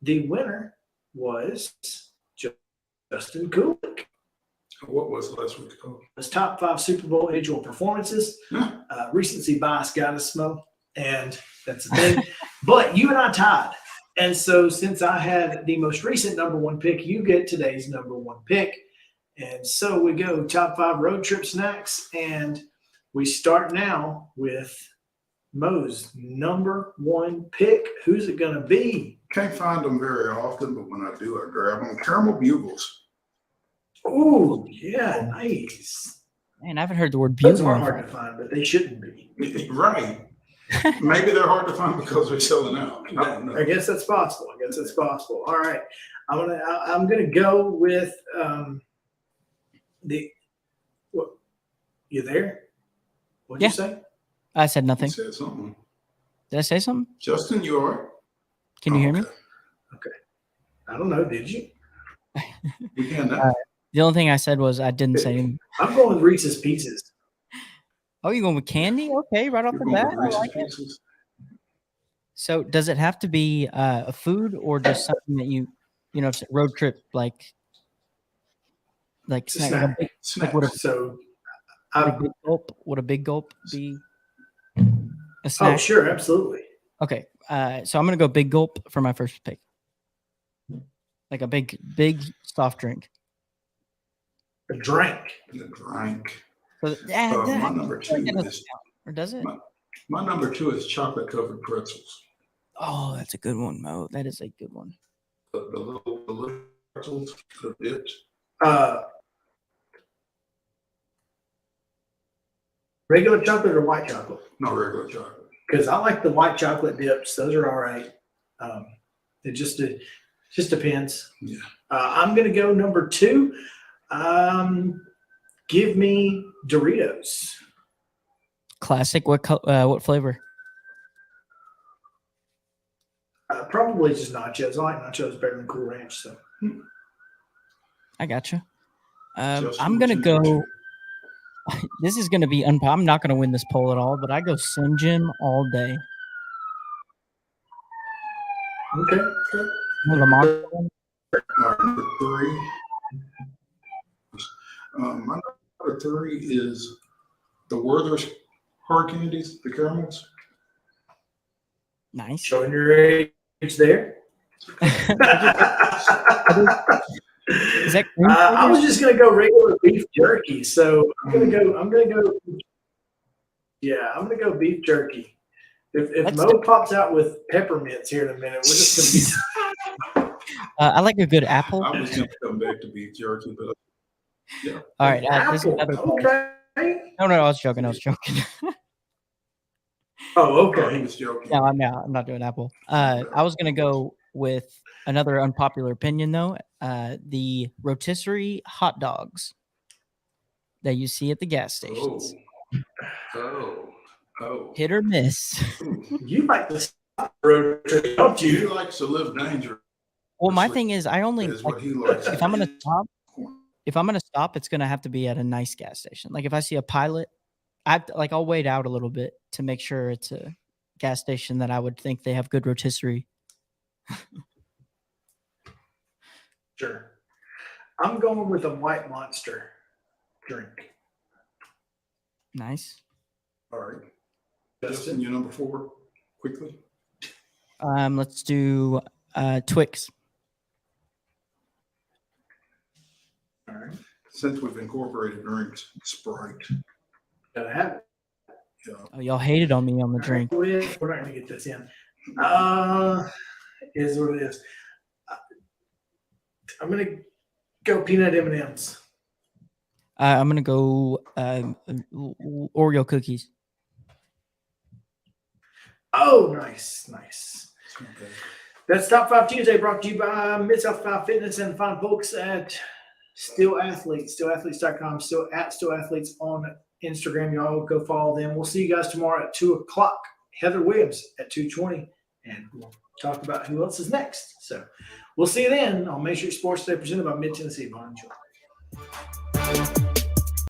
the winner was Justin Kulik. What was last week's poll? His top 5 Super Bowl individual performances. Recency bias got us, Mo, and that's the thing. But you and I tied. And so since I had the most recent number 1 pick, you get today's number 1 pick. And so we go top 5 road trip snacks. And we start now with Mo's number 1 pick. Who's it going to be? Can't find them very often, but when I do, I grab them. Caramel Bugles. Oh, yeah, nice. Man, I haven't heard the word Those bugle. are hard to find, but they shouldn't be. Right. Maybe they're hard to find because they're selling out. I don't know. I guess that's possible. All right, I'm gonna go with what? You there? What'd you say? I said nothing. You said something. Did I say something? Justin, you are? Can you hear me? Okay. I don't know. Did you? We can now. The only thing I said was I didn't say anything. I'm going with Reese's Pieces. Oh, you going with candy? Okay, right off the bat. I like it. So does it have to be a food or just something that you know, it's a road trip like snack? Like what a, so would a big gulp be a snack? Oh, sure, absolutely. Okay, so I'm gonna go big gulp for my first pick. Like a big soft drink. A drink. So, my number 2 is, or does it? My number 2 is chocolate covered pretzels. Oh, that's a good one, Mo. That is a good one. The little pretzels that are dipped. Regular chocolate or white chocolate? No, regular chocolate. Because I like the white chocolate dips. Those are all right. It just depends. Yeah. I'm gonna go number 2. Give me Doritos. Classic. What flavor? Probably just nachos. I like nachos better than Cool Ranch. So I gotcha. I'm gonna go. This is gonna be I'm not gonna win this poll at all, but I go Slim Jim all day. Okay. Lamar. Number 3. My number 3 is the Werther's hard candies, the caramels. Nice. Showing your age there. Is that I was just gonna go regular beef jerky, so I'm gonna go. Yeah, I'm gonna go beef jerky. If Mo pops out with peppermints here in a minute, we're just gonna be. I like a good apple. I was going to come back to beef jerky, but yeah. All right. This is another okay. No, I was joking. Oh, okay. He was joking. No, I'm not doing apple. I was gonna go with another unpopular opinion though. The rotisserie hot dogs that you see at the gas stations. Oh. Hit or miss. You like this road trip, don't you? He likes to live dangerous. Well, my thing is, I only if I'm gonna stop, it's gonna have to be at a nice gas station. Like if I see a Pilot, I'll wait out a little bit to make sure it's a gas station that I would think they have good rotisserie. Sure. I'm going with a White Monster drink. Nice. All right. Justin, your number 4, quickly. Let's do Twix. All right. Since we've incorporated drinks, Sprite. Gotta have it. Yeah. Oh, y'all hated on me on the drink. We're not going to get this in. Is what it is. I'm going to go peanut M&Ms. I'm gonna go Oreo cookies. Oh, nice. That's Top 5 Tuesday, brought to you by Mid-South 5 Fitness and fine folks at Still Athletes, stillathletes.com, still at Still Athletes on Instagram. Y'all go follow them. We'll see you guys tomorrow at 2 o'clock. Heather Williams at 2:20, and we'll talk about who else is next. So we'll see you then on Main Street Sports Today, presented by Mid-Tennessee. Enjoy.